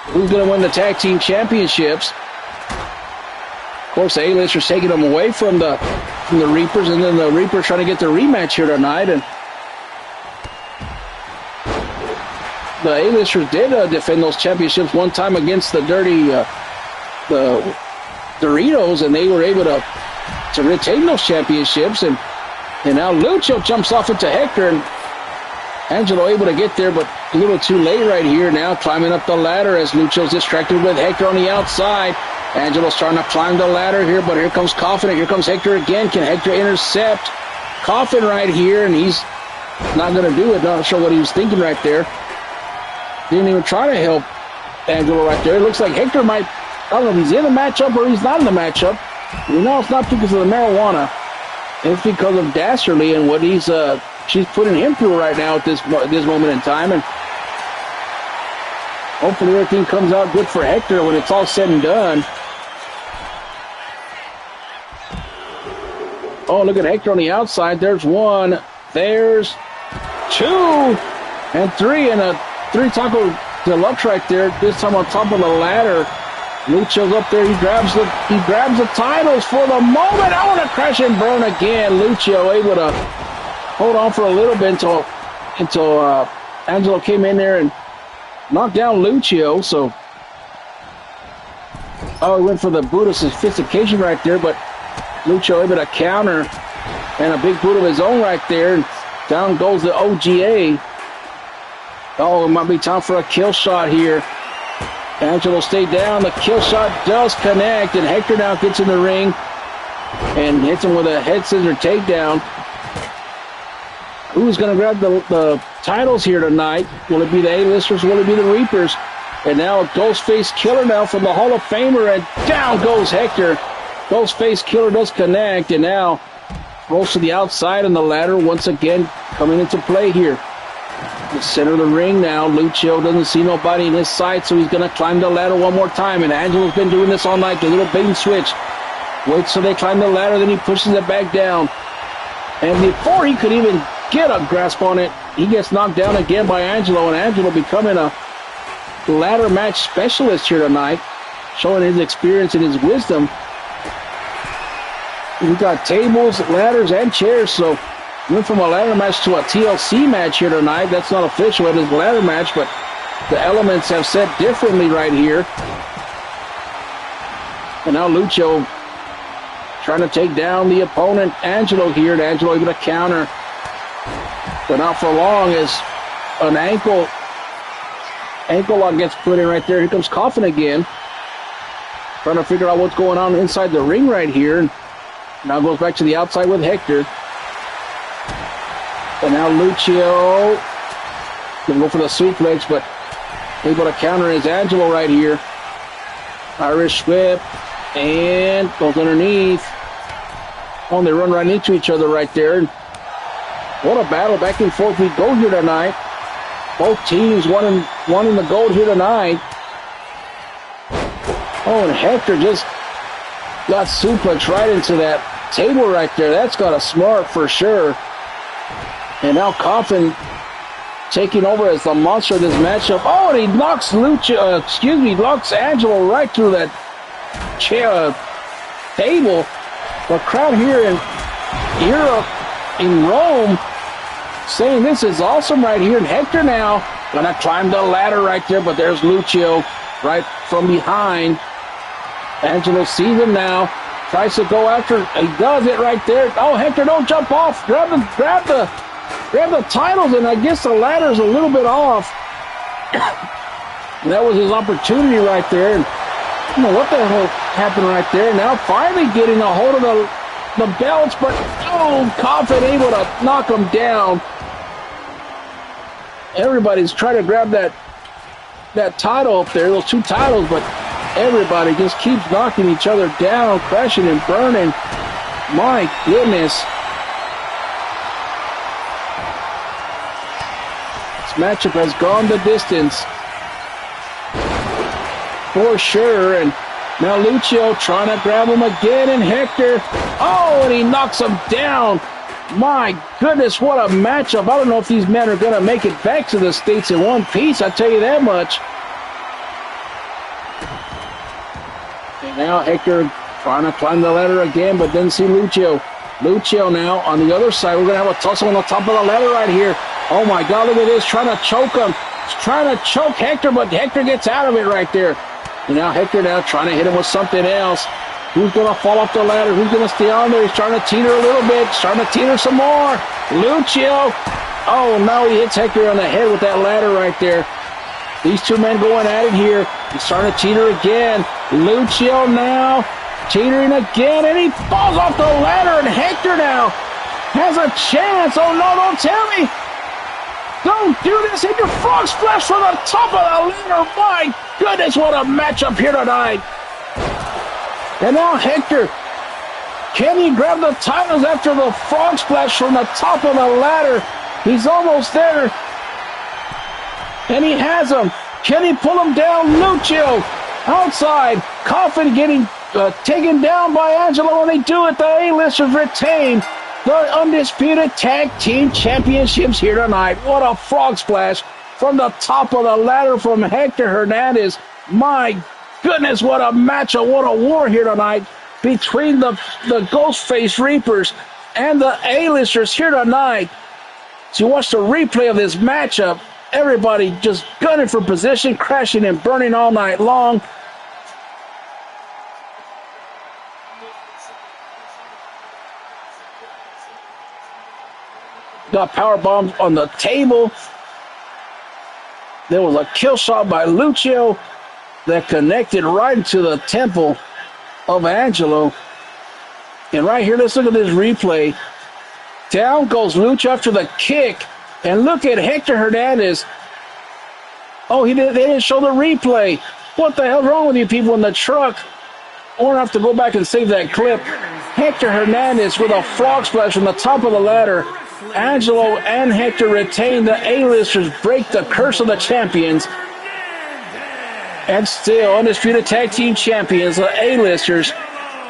Who's going to win the tag team championships? Of course, the A-listers taking them away from the Reapers, and then the Reapers trying to get the rematch here tonight. And the A-listers did defend those championships one time against the the Doritos, and they were able to retain those championships. And now Lucio jumps off into Hector, and Angelo able to get there, but a little too late right here. Now climbing up the ladder as Lucio's distracted with Hector on the outside. Angelo's trying to climb the ladder here, but here comes Coffin, and here comes Hector again. Can Hector intercept Coffin right here, and he's not going to do it. Not sure what he was thinking right there. Didn't even try to help Angelo right there. It looks like Hector might, I don't know if he's in the matchup or he's not in the matchup. We know it's not because of the marijuana. It's because of Dasserly and what she's putting him through right now at this moment in time. And hopefully everything comes out good for Hector when it's all said and done. Oh, look at Hector on the outside. There's one. There's two. And three. And a three taco deluxe right there. This time on top of the ladder. Lucio's up there. He grabs the titles for the moment. I want to crash and burn again. Lucio able to hold on for a little bit until Angelo came in there and knocked down Lucio. So, he went for the boot of sophistication right there, but Lucio able to counter and a big boot of his own right there. And down goes the OGA. Oh, it might be time for a kill shot here. Angelo stayed down. The kill shot does connect, and Hector now gets in the ring and hits him with a head scissor takedown. Who's going to grab the titles here tonight? Will it be the A-listers? Will it be the Reapers? And now a Ghostface Killer now from the Hall of Famer, and down goes Hector. Ghostface Killer does connect, and now rolls to the outside on the ladder once again coming into play here. The center of the ring now. Lucio doesn't see nobody in his sight, so he's going to climb the ladder one more time. And Angelo's been doing this all night, the little bait and switch. Waits till they climb the ladder, then he pushes it back down. And before he could even get a grasp on it, he gets knocked down again by Angelo, and Angelo becoming a ladder match specialist here tonight, showing his experience and his wisdom. We've got tables, ladders, and chairs, so went from a ladder match to a TLC match here tonight. That's not official. It is a ladder match, but the elements have set differently right here. And now Lucio trying to take down the opponent, Angelo here, and Angelo able to counter. But not for long as an ankle lock gets put in right there. Here comes Coffin again. Trying to figure out what's going on inside the ring right here. And now goes back to the outside with Hector. And now Lucio going to go for the suplex, but able to counter is Angelo right here. Irish whip, and goes underneath. Oh, and they run right into each other right there. And what a battle back and forth we go here tonight. Both teams wanting the gold here tonight. Oh, and Hector just got suplex right into that table right there. That's got a smart for sure. And now Coffin taking over as the monster of this matchup. Oh, and he knocks knocks Angelo right through that chair table. The crowd here in Europe, in Rome, saying this is awesome right here. And Hector now gonna climb the ladder right there, but there's Lucio right from behind. Angelo sees him now, tries to go after. He does it right there. Oh, Hector, don't jump off. Grab the titles, and I guess the ladder's a little bit off. That was his opportunity right there. And I don't know what the hell happened right there. Now finally getting a hold of the belts, but Coffin able to knock him down. Everybody's trying to grab that title up there, those two titles, but everybody just keeps knocking each other down, crashing and burning. My goodness. Matchup has gone the distance for sure. And now Lucio trying to grab him again, and Hector, and he knocks him down. My goodness, what a matchup. I don't know if these men are going to make it back to the States in one piece, I tell you that much. And now Hector trying to climb the ladder again, but didn't see Lucio. Lucio now on the other side. We're going to have a tussle on the top of the ladder right here. Oh my God, look at this, trying to choke him. He's trying to choke Hector, but Hector gets out of it right there. And now Hector now trying to hit him with something else. Who's going to fall off the ladder? Who's going to stay on there? He's trying to teeter a little bit. He's trying to teeter some more. Lucio. Oh, no, he hits Hector on the head with that ladder right there. These two men going at it here. He's trying to teeter again. Lucio now teetering again, and he falls off the ladder, and Hector now has a chance. Oh, no, don't tell me. Don't do this. Hit your frog splash from the top of the ladder. My goodness, what a matchup here tonight. And now Hector. Can he grab the titles after the frog splash from the top of the ladder? He's almost there. And he has him. Can he pull him down? Lucio outside. Coffin getting taken down by Angelo. When they do it, the A-listers retain the undisputed tag team championships here tonight. What a frog splash from the top of the ladder from Hector Hernandez. My goodness, what a matchup, what a war here tonight between the Ghostface Reapers and the A-listers here tonight. So you watch the replay of this matchup. Everybody just gunning for position, crashing and burning all night long. Got power bombs on the table. There was a kill shot by Lucio that connected right into the temple of Angelo. And right here, let's look at this replay. Down goes Lucio after the kick. And look at Hector Hernandez. Oh, they didn't show the replay. What the hell's wrong with you people in the truck? We're going to have to go back and save that clip. Hector Hernandez with a frog splash from the top of the ladder. Angelo and Hector retain. The A-listers break the curse of the champions. And still undisputed tag team champions, the A-listers.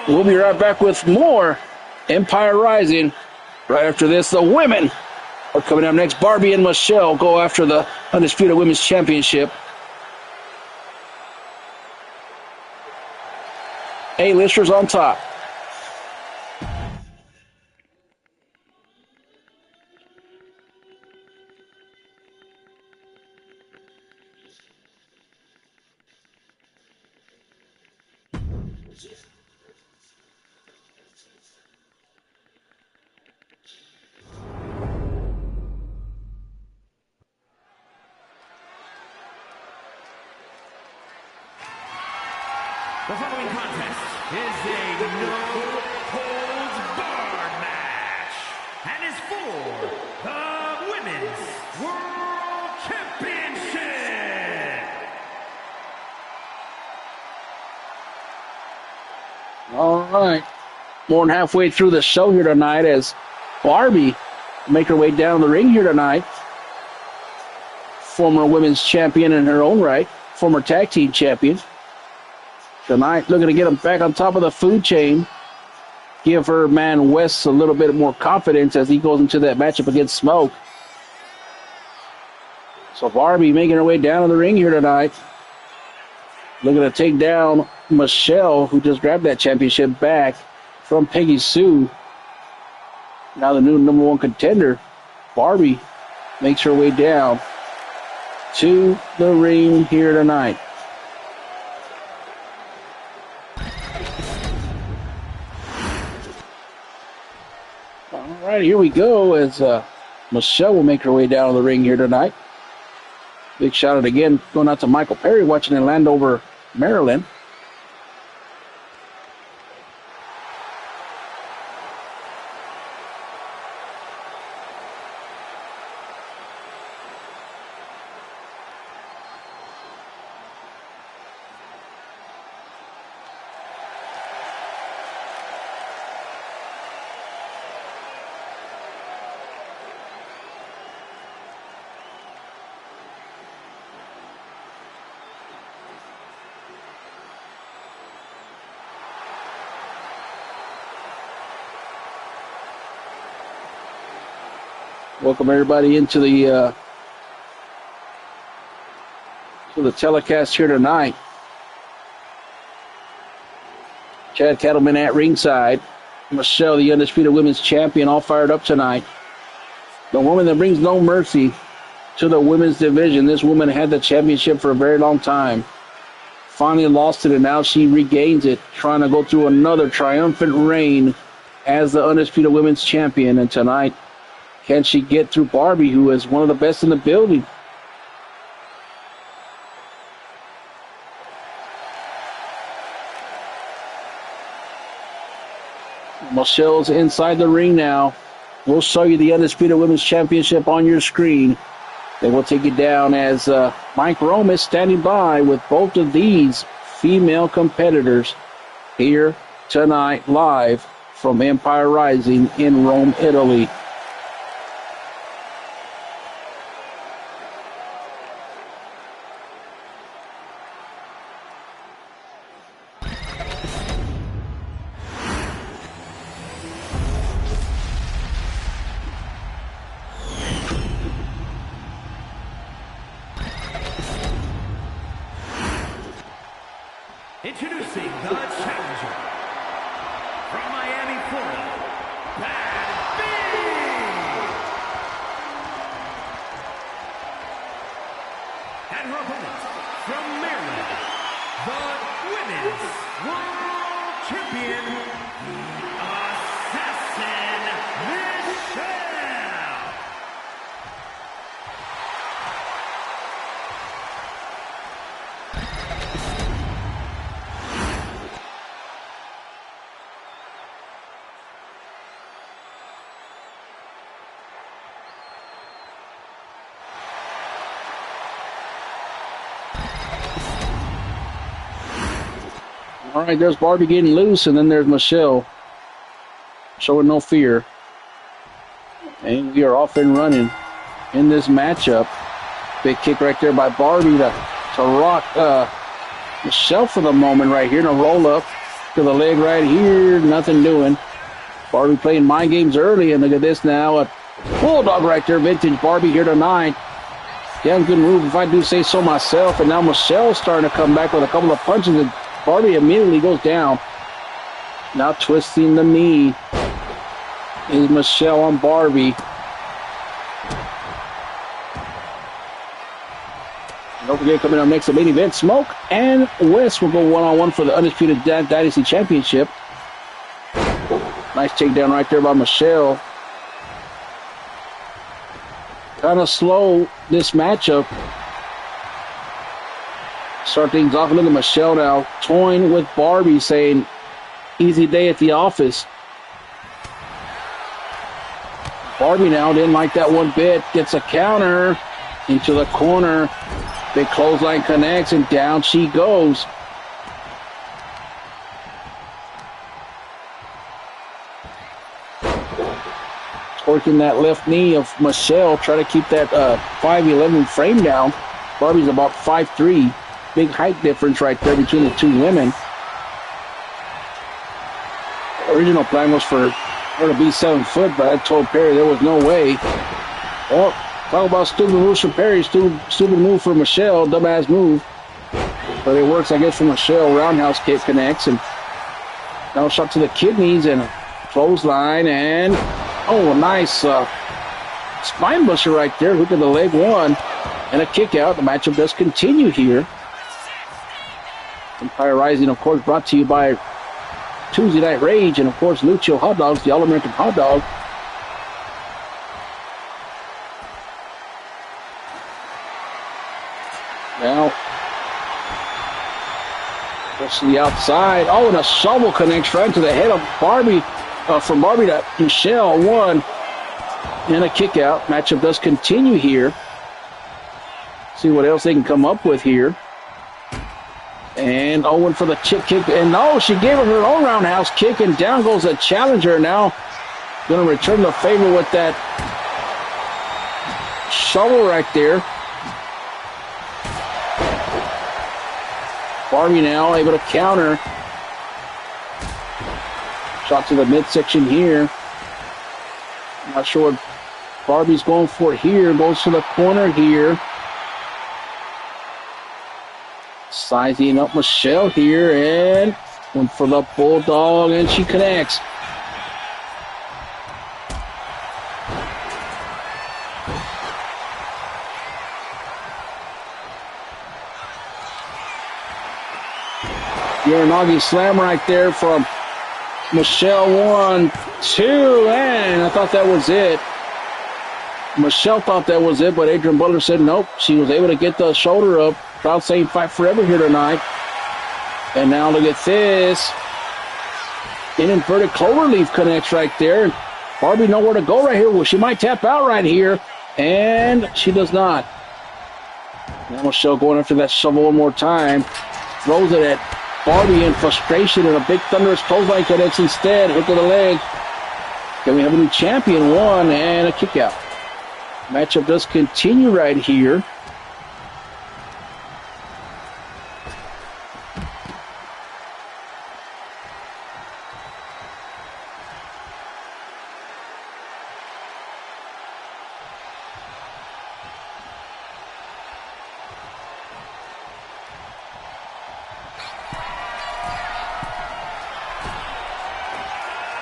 We'll be right back with more Empire Rising. Right after this, the women are coming up next. Barbie and Michelle go after the undisputed women's championship. A-listers on top. The following contest is a no-holds-barred match and is for the Women's World Championship. All right. More than halfway through the show here tonight as Barbie make her way down the ring here tonight. Former women's champion in her own right. Former tag team champion. Tonight, looking to get him back on top of the food chain. Give her man Wes a little bit more confidence as he goes into that matchup against Smoke. So Barbie making her way down to the ring here tonight. Looking to take down Michelle, who just grabbed that championship back from Peggy Sue. Now the new number one contender. Barbie makes her way down to the ring here tonight. All right, here we go as Michelle will make her way down to the ring here tonight. Big shout out again going out to Michael Perry watching in Landover, Maryland. Welcome everybody into the telecast here tonight. Chad Cattleman at ringside. Michelle, the undisputed women's champion, all fired up tonight. The woman that brings no mercy to the women's division. This woman had the championship for a very long time. Finally lost it, and now she regains it, trying to go through another triumphant reign as the undisputed women's champion. And tonight, can she get through Barbie, who is one of the best in the building? Michelle's inside the ring now. We'll show you the Undisputed Women's Championship on your screen. Then we'll take it down as Mike Rome is standing by with both of these female competitors here tonight live from Empire Rising in Rome, Italy. Introducing the challenger from Miami, Florida, Bad Bee. And her opponent from Maryland, the Women's World Champion, the Assassin, Michelle. All right, there's Barbie getting loose, and then there's Michelle showing no fear. And we are off and running in this matchup. Big kick right there by Barbie to rock Michelle for the moment right here. And a roll up to the leg right here. Nothing doing. Barbie playing mind games early, and look at this now. A bulldog right there, vintage Barbie here tonight. Damn good move, if I do say so myself. And now Michelle's starting to come back with a couple of punches, and Barbie immediately goes down. Now twisting the knee is Michelle on Barbie. And don't forget, coming up next, the main event, Smoke and West will go one-on-one for the Undisputed Dynasty Championship. Nice takedown right there by Michelle. Kind of slow this matchup. Start things off. Look at Michelle now toying with Barbie, saying, easy day at the office. Barbie now didn't like that one bit. Gets a counter into the corner. Big clothesline connects, and down she goes. Torquing that left knee of Michelle. Try to keep that 5'11" frame down. Barbie's about 5'3". Big height difference right there between the two women. Original plan was for her to be 7 foot, but I told Perry there was no way. Well, talk about stupid moves from Perry, stupid move for Michelle, dumbass move. But it works, I guess, for Michelle. Roundhouse kick connects, and now shot to the kidneys and a clothesline, and oh, a nice spine buster right there. Hook of the leg one, and a kick out. The matchup does continue here. Empire Rising, of course, brought to you by Tuesday Night Rage and, of course, Lucio Hot Dogs, the All-American Hot Dog. Now, goes to the outside. Oh, and a shovel connects right to the head of Barbie. From Barbie to Michelle, one, and a kick out. Matchup does continue here. See what else they can come up with here. And Owen for the chip kick. And no, she gave her own roundhouse kick, and down goes the challenger. Now going to return the favor with that shovel right there. Barbie now able to counter. Shot to the midsection here. Not sure what Barbie's going for here. Goes to the corner here. Sizing up Michelle here, and went for the bulldog, and she connects. Uranagi slam right there from Michelle. 1, 2, and I thought that was it. Michelle thought that was it, but Adrian Butler said nope. She was able to get the shoulder up. Crowd saying fight forever here tonight. And now look at this. An inverted cloverleaf connects right there. Barbie nowhere to go right here. Well, she might tap out right here. And she does not. Now Michelle going after that shovel one more time. Throws it at Barbie in frustration, and a big thunderous clothesline connects instead. Hook of the leg. Then we have a new champion, one, and a kick out. Matchup does continue right here.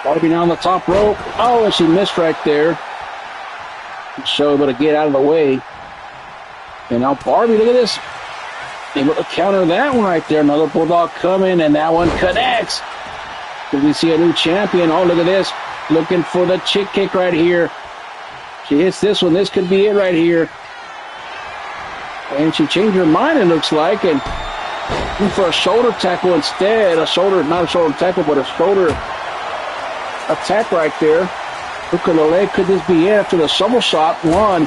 Barbie now on the top rope. Oh, and she missed right there. Michelle able to get out of the way. And now Barbie, look at this. Able to counter that one right there. Another bulldog coming, and that one connects. We see a new champion. Oh, look at this. Looking for the chick kick right here. She hits this one. This could be it right here. And she changed her mind, it looks like, and went for a shoulder tackle instead. A shoulder, not a shoulder tackle, but a shoulder attack right there. Hook of the leg. Could this be it after the shovel shot? 1,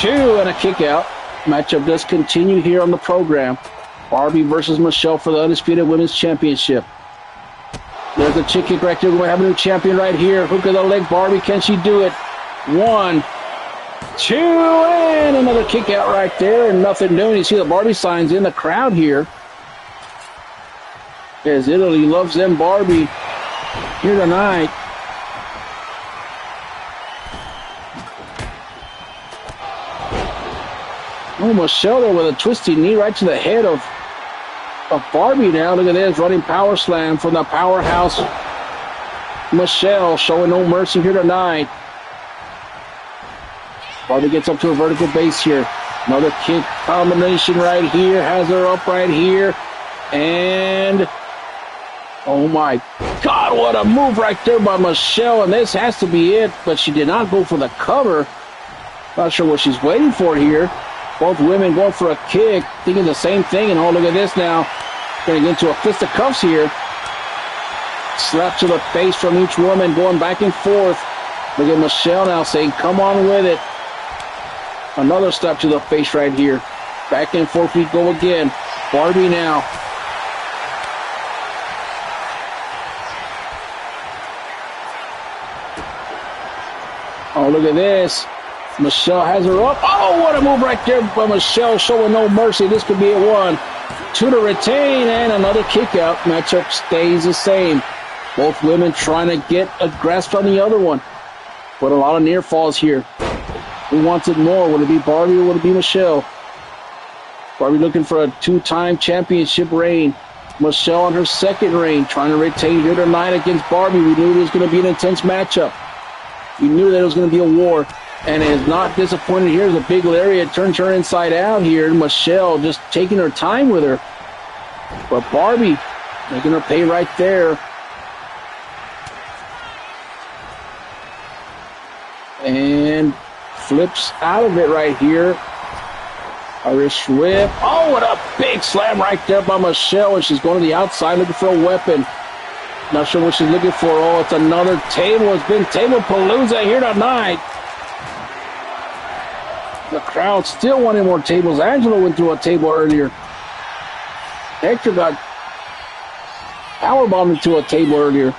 2, and a kick out. Matchup does continue here on the program. Barbie versus Michelle for the Undisputed Women's Championship. There's a chick kick right there. We're going to have a new champion right here. Hook of the leg. Barbie, can she do it? 1, 2, and another kick out right there. And nothing doing. You see the Barbie signs in the crowd here. As Italy loves them Barbie here tonight. Oh, Michelle there with a twisty knee right to the head of Barbie now. Look at this, running power slam from the powerhouse. Michelle showing no mercy here tonight. Barbie gets up to a vertical base here. Another kick combination right here. Has her up right here. And oh my God, what a move right there by Michelle. And this has to be it, but she did not go for the cover. Not sure what she's waiting for here. Both women going for a kick, thinking the same thing. And oh, look at this now. Going to get into a fist of cuffs here. Slap to the face from each woman, going back and forth. Look at Michelle now saying, come on with it. Another slap to the face right here. Back and forth we go again. Barbie now. Oh, look at this. Michelle has her up. Oh, what a move right there by Michelle, showing no mercy. This could be a 1, 2 to retain, and another kick out. Matchup stays the same. Both women trying to get a grasp on the other one. But a lot of near falls here. Who wants it more? Would it be Barbie or would it be Michelle? Barbie looking for a 2-time championship reign. Michelle on her second reign, trying to retain here tonight against Barbie. We knew it was going to be an intense matchup. We knew that it was going to be a war. And is not disappointed here. The big lariat turns her inside out here. Michelle just taking her time with her. But Barbie making her pay right there. And flips out of it right here. Irish whip. Oh, what a big slam right there by Michelle. And she's going to the outside looking for a weapon. Not sure what she's looking for. Oh, it's another table. It's been table palooza here tonight. The crowd still wanting more tables. Angela went through a table earlier. Hector got powerbombed into a table earlier.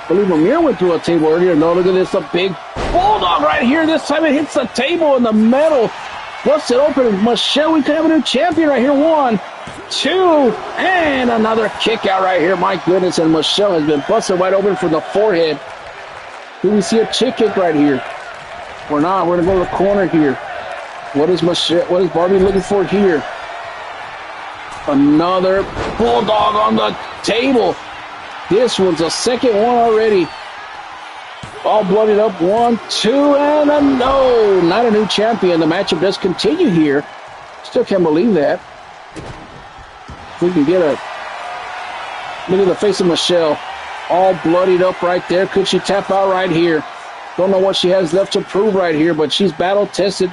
I believe Amir went through a table earlier. No, look at this. A big bulldog right here. This time it hits the table in the metal. Busts it open. Michelle, we could have a new champion right here. 1, 2, and another kick out right here. My goodness, and Michelle has been busted wide open from the forehead. Do we see a chick kick right here? We're not. We're going to go to the corner here. What is Barbie looking for here? Another bulldog on the table. This one's a second one already. All bloodied up. 1, 2, and a no. Not a new champion. The matchup does continue here. Still can't believe that. If we can get a look at the face of Michelle. All bloodied up right there. Could she tap out right here? Don't know what she has left to prove right here, but she's battle-tested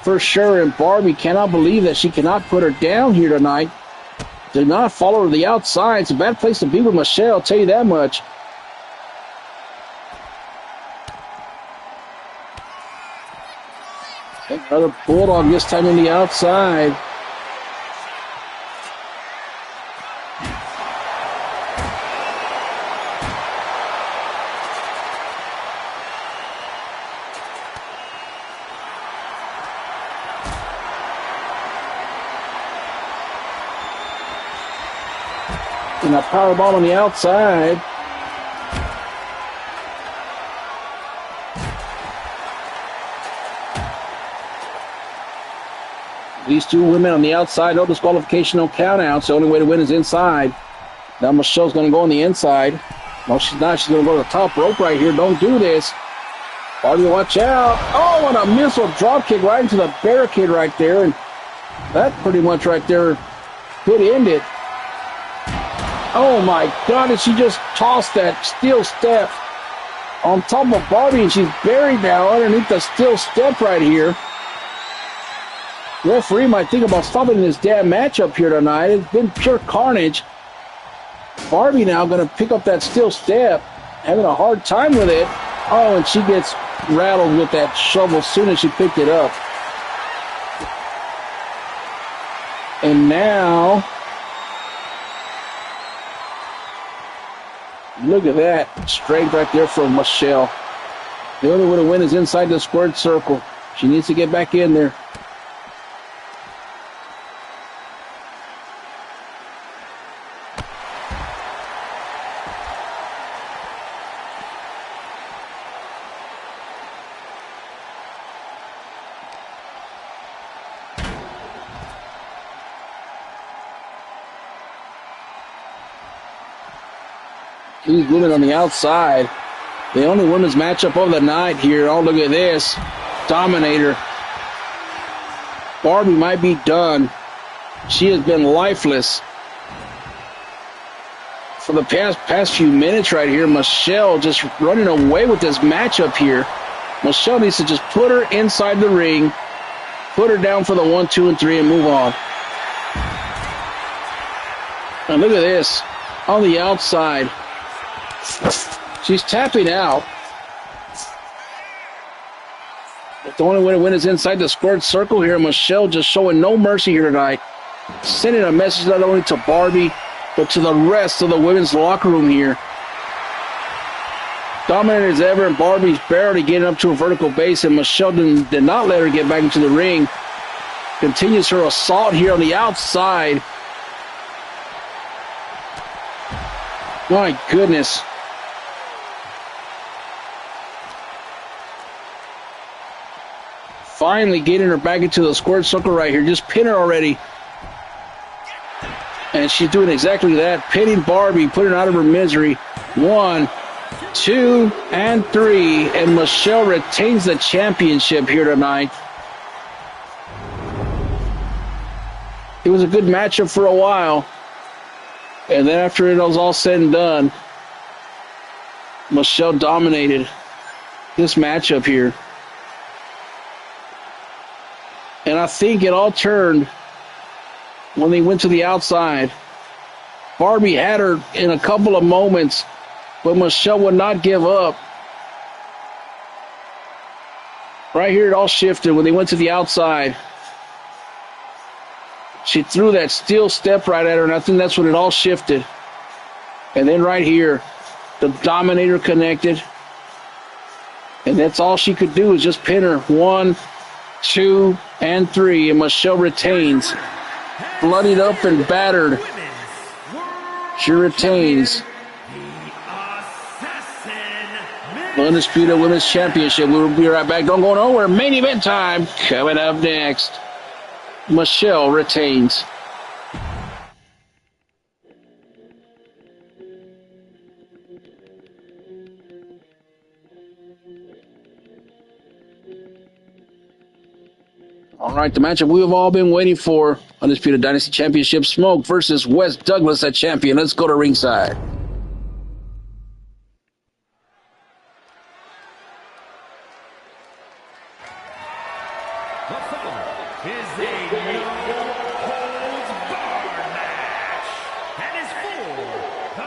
for sure. And Barbie cannot believe that she cannot put her down here tonight. Do not follow her to the outside. It's a bad place to be with Michelle, I'll tell you that much. Another bulldog, this time on the outside. And a power bomb on the outside. These two women on the outside, no disqualification, no countouts. The only way to win is inside. Now Michelle's going to go on the inside. No, she's not. She's going to go to the top rope right here. Don't do this. Barbie, watch out. Oh, and a missile drop kick right into the barricade right there. And that pretty much right there could end it. Oh, my God. And she just tossed that steel step on top of Barbie, and she's buried now underneath the steel step right here. Referee might think about stopping this damn matchup here tonight. It's been pure carnage. Barbie now going to pick up that steel step, having a hard time with it. Oh, and she gets rattled with that shovel as soon as she picked it up. And now, look at that strength right there from Michelle. The only way to win is inside the squared circle. She needs to get back in there. These women on the outside. The only women's matchup of the night here. Oh, look at this. Dominator. Barbie might be done. She has been lifeless for the past few minutes right here. Michelle just running away with this matchup here. Michelle needs to just put her inside the ring, put her down for the 1, 2, and 3, and move on. And look at this. On the outside. She's tapping out. But the only way to win is inside the squared circle here. Michelle just showing no mercy here tonight. Sending a message not only to Barbie, but to the rest of the women's locker room here. Dominant as ever, and Barbie's barely getting up to a vertical base, and Michelle did not let her get back into the ring. Continues her assault here on the outside. My goodness. Finally getting her back into the squared circle right here. Just pin her already. And she's doing exactly that. Pinning Barbie, putting her out of her misery. 1, 2, and 3. And Michelle retains the championship here tonight. It was a good matchup for a while. And then after it was all said and done, Michelle dominated this matchup here. And I think it all turned when they went to the outside. Barbie had her in a couple of moments, but Michelle would not give up. Right here it all shifted when they went to the outside. She threw that steel step right at her, and I think that's when it all shifted. And then right here, the Dominator connected. And that's all she could do is just pin her. 1, 2, and 3. And Michelle retains. Bloodied up and battered. She retains the Undisputed Women's Championship. We will be right back. Don't go nowhere. Main event time coming up next. Michelle retains. All right, the matchup we have all been waiting for. Undisputed Dynasty Championship, Smoke versus Wes Douglas at champion. Let's go to ringside. The following is a no-holds-barred match the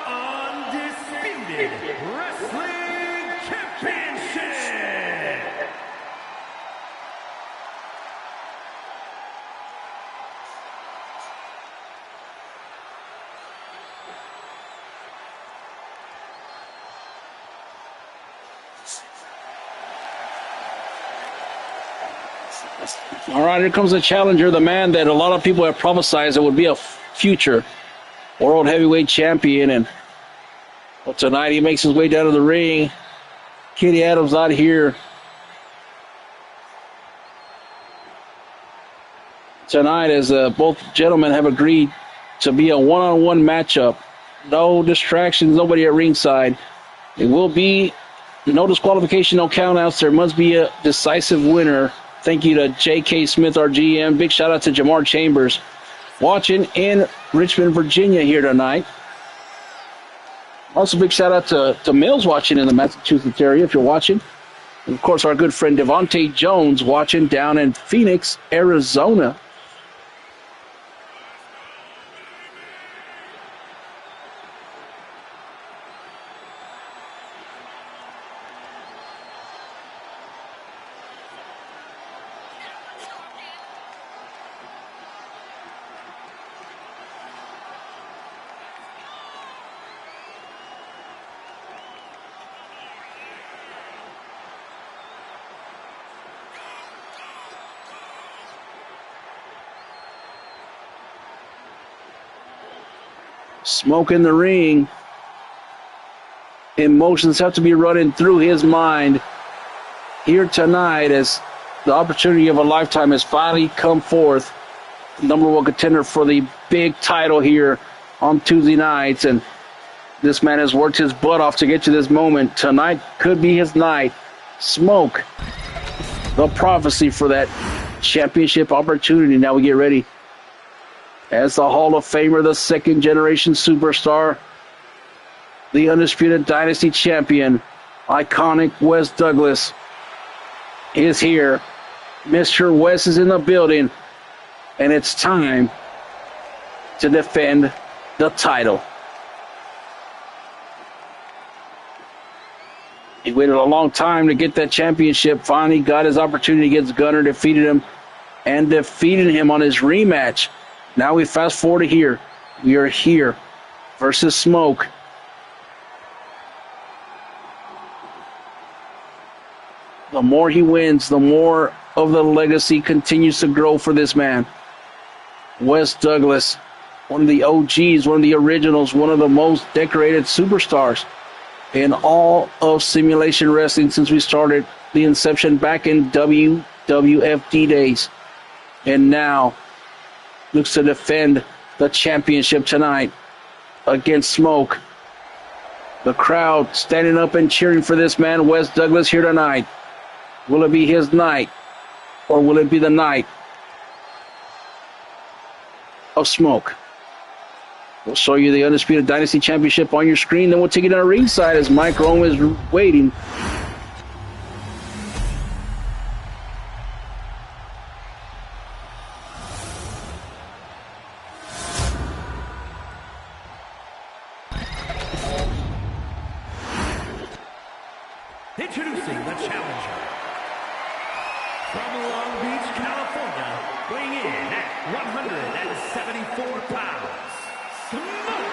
Undisputed Wrestling Championship. All right, here comes the challenger, the man that a lot of people have prophesied that would be a future world heavyweight champion. And well, tonight he makes his way down to the ring. Kitty Adams out here tonight, as both gentlemen have agreed to be a one-on-one matchup. No distractions, nobody at ringside. It will be no disqualification, no countouts. There must be a decisive winner. Thank you to J.K. Smith, our GM. Big shout out to Jamar Chambers, watching in Richmond, Virginia here tonight. Also, big shout out to Mills watching in the Massachusetts area, if you're watching. And of course, our good friend Devontae Jones watching down in Phoenix, Arizona. Smoke in the ring. Emotions have to be running through his mind here tonight as the opportunity of a lifetime has finally come forth. Number one contender for the big title here on Tuesday nights. And this man has worked his butt off to get to this moment. Tonight could be his night. Smoke, the prophecy for that championship opportunity. Now we get ready. As the Hall of Famer, the second-generation superstar, the Undisputed Dynasty champion, iconic Wes Douglas is here. Mr. Wes is in the building, and it's time to defend the title. He waited a long time to get that championship. Finally got his opportunity against Gunner, defeated him on his rematch. Now we fast forward to here. We are here versus Smoke. The more he wins, the more of the legacy continues to grow for this man. Wes Douglas, one of the OGs, one of the originals, one of the most decorated superstars in all of simulation wrestling since we started the inception back in WWFD days. And now looks to defend the championship tonight against Smoke. The crowd standing up and cheering for this man, Wes Douglas, here tonight. Will it be his night, or will it be the night of Smoke? We'll show you the Undisputed Dynasty Championship on your screen, then we'll take it to the ringside as Mike Rome is waiting. Introducing the challenger from Long Beach, California, weighing in at 174 pounds, Smoke.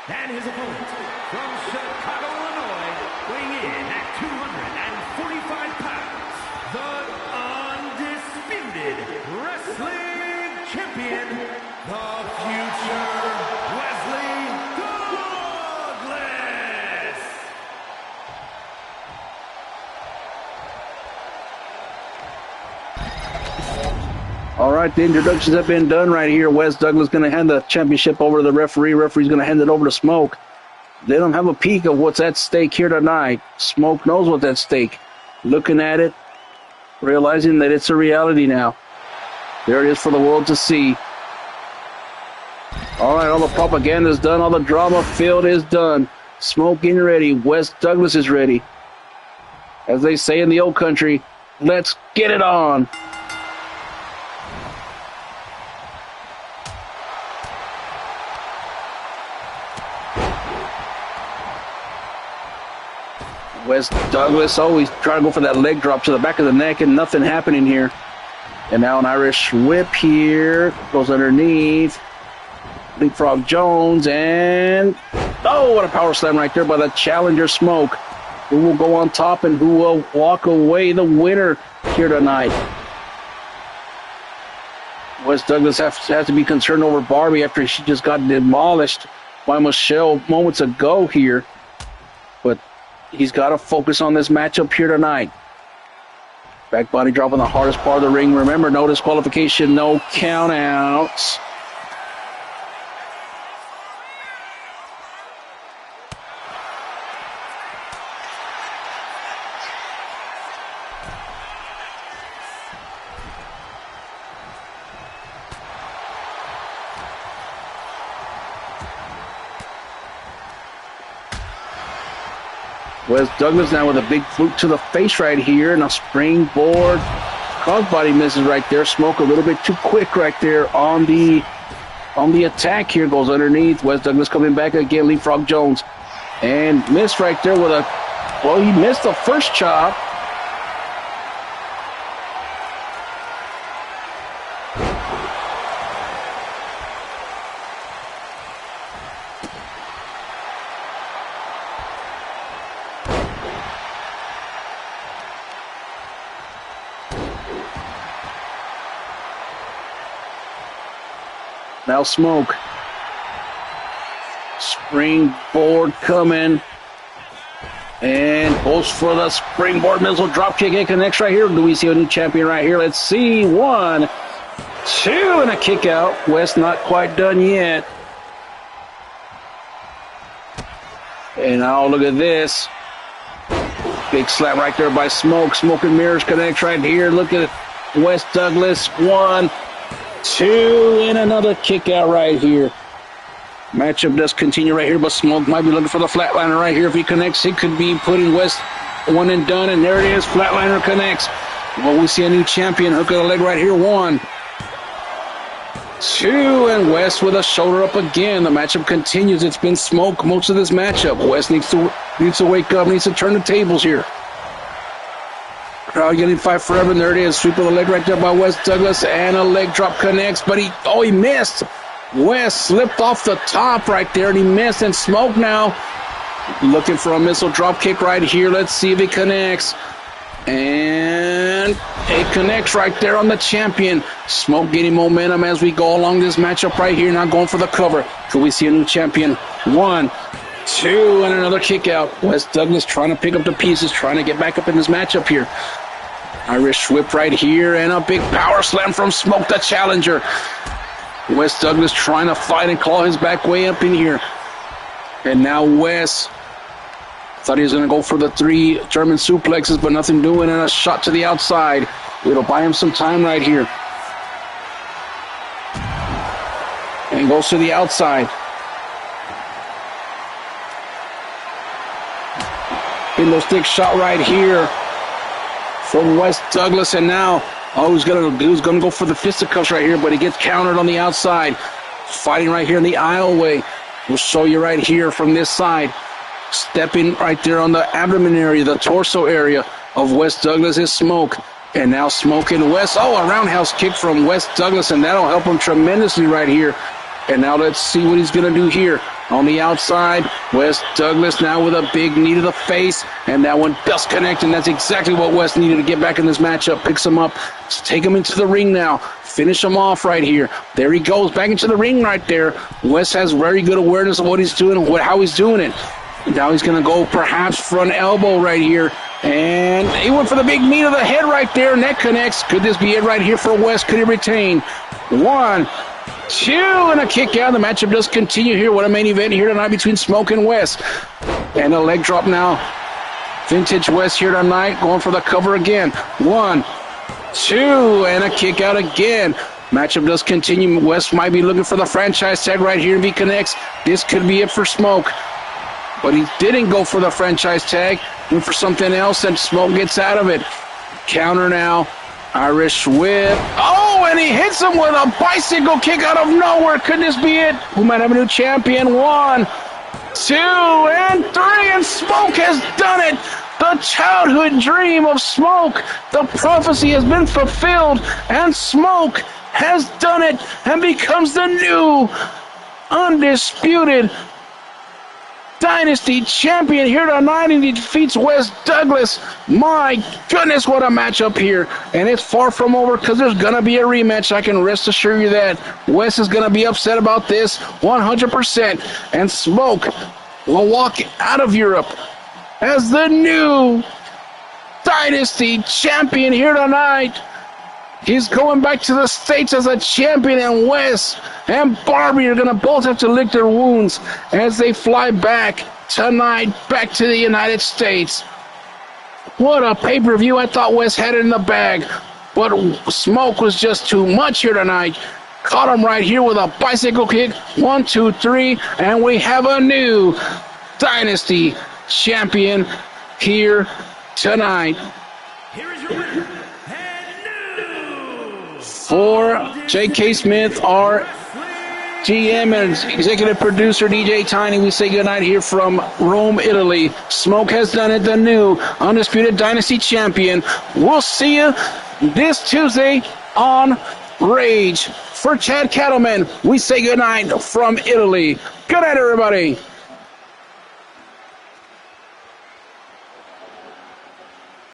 And his opponent from Chicago, Illinois, weighing in at 245 pounds, the Undisputed Wrestling Champion, the future Wesley Douglas. All right, the introductions have been done right here. Wes Douglas going to hand the championship over to the referee. Referee's going to hand it over to Smoke. They don't have a peek of what's at stake here tonight. Smoke knows what's at stake. Looking at it, realizing that it's a reality now. There it is for the world to see. All right, all the propaganda is done. All the drama filled is done. Smoke getting ready. Wes Douglas is ready. As they say in the old country, let's get it on. Wes Douglas always trying to go for that leg drop to the back of the neck, and nothing happening here. And now an Irish whip here. Goes underneath. Leapfrog Jones, and oh, what a power slam right there by the challenger Smoke. Who will go on top and who will walk away the winner here tonight? Wes Douglas has to be concerned over Barbie after she just got demolished by Michelle moments ago here. But he's got to focus on this matchup here tonight. Back body drop on the hardest part of the ring. Remember, no disqualification, no countouts. Wes Douglas now with a big boot to the face right here, and a springboard. Crossbody misses right there. Smoke a little bit too quick right there on the attack here. Goes underneath. Wes Douglas coming back again. Leapfrog Jones. And missed right there with a, well, he missed the first chop. Now Smoke. Springboard coming. And goes for the springboard missile drop kick. It connects right here. Do we see a new champion right here? Let's see. 1, 2, and a kick out. West not quite done yet. And now look at this. Big slap right there by Smoke. Smoke and Mirrors connects right here. Look at Wes Douglas. 1, 2, and another kick out right here. Matchup does continue right here, but Smoke might be looking for the flatliner right here. If he connects, he could be putting West one and done, and there it is. Flatliner connects. Well, we see a new champion. Hook of the leg right here. 1, 2, and West with a shoulder up again. The matchup continues. It's been Smoke most of this matchup. West needs to wake up, needs to turn the tables here. Crowd getting fight forever, and there it is. Sweep of the leg right there by Wes Douglas, and a leg drop connects, but he missed. West slipped off the top right there, and he missed, and Smoke now looking for a missile drop kick right here. Let's see if he connects. And it connects right there on the champion. Smoke getting momentum as we go along this matchup right here, not going for the cover. Could we see a new champion? 1, 2, and another kick out. Wes Douglas trying to pick up the pieces, trying to get back up in this matchup here. Irish whip right here, and a big power slam from Smoke, the challenger. Wes Douglas trying to fight and claw his back way up in here. And now Wes thought he was going to go for the 3 German suplexes, but nothing doing, and a shot to the outside. It'll buy him some time right here. And goes to the outside. Window stick shot right here from Wes Douglas, and now he's gonna go for the fisticuffs right here, but he gets countered on the outside. Fighting right here in the aisleway. We'll show you right here from this side. Stepping right there on the abdomen area, the torso area of Wes Douglas is Smoke. And now Smoke and Wes. A roundhouse kick from Wes Douglas, and that'll help him tremendously right here. And now let's see what he's going to do here. On the outside, Wes Douglas now with a big knee to the face, and that one does connect, and that's exactly what Wes needed to get back in this matchup. Picks him up, let's take him into the ring now. Finish him off right here. There he goes, back into the ring right there. Wes has very good awareness of what he's doing and how he's doing it. Now he's going to go perhaps front elbow right here. And he went for the big knee to the head right there, and that connects. Could this be it right here for Wes? Could he retain? 1, 2, and a kick out. The matchup does continue here. What a main event here tonight between Smoke and Wes. And a leg drop now. Vintage Wes here tonight, going for the cover again. 1, 2, and a kick out again. Matchup does continue. Wes might be looking for the franchise tag right here if he connects. This could be it for Smoke. But he didn't go for the franchise tag. Went for something else, and Smoke gets out of it. Counter now. Irish whip. And he hits him with a bicycle kick out of nowhere. Could this be it? We might have a new champion. 1, 2, and 3, and Smoke has done it. The childhood dream of Smoke, the prophecy has been fulfilled, and Smoke has done it and becomes the new undisputed Dynasty champion here tonight, and he defeats Wes Douglas. My goodness, what a matchup here. And it's far from over because there's going to be a rematch. I can rest assure you that. Wes is going to be upset about this 100%. And Smoke will walk out of Europe as the new Dynasty champion here tonight. He's going back to the States as a champion, and Wes and Barbie are going to both have to lick their wounds as they fly back tonight, back to the United States. What a pay-per-view. I thought Wes had it in the bag, but Smoke was just too much here tonight. Caught him right here with a bicycle kick. 1, 2, 3, and we have a new Dynasty champion here tonight. Here is your winner. For J.K. Smith, our GM and executive producer, DJ Tiny, we say goodnight here from Rome, Italy. Smoke has done it, the new undisputed Dynasty champion. We'll see you this Tuesday on Rage. For Chad Cattleman, we say goodnight from Italy. Good night, everybody.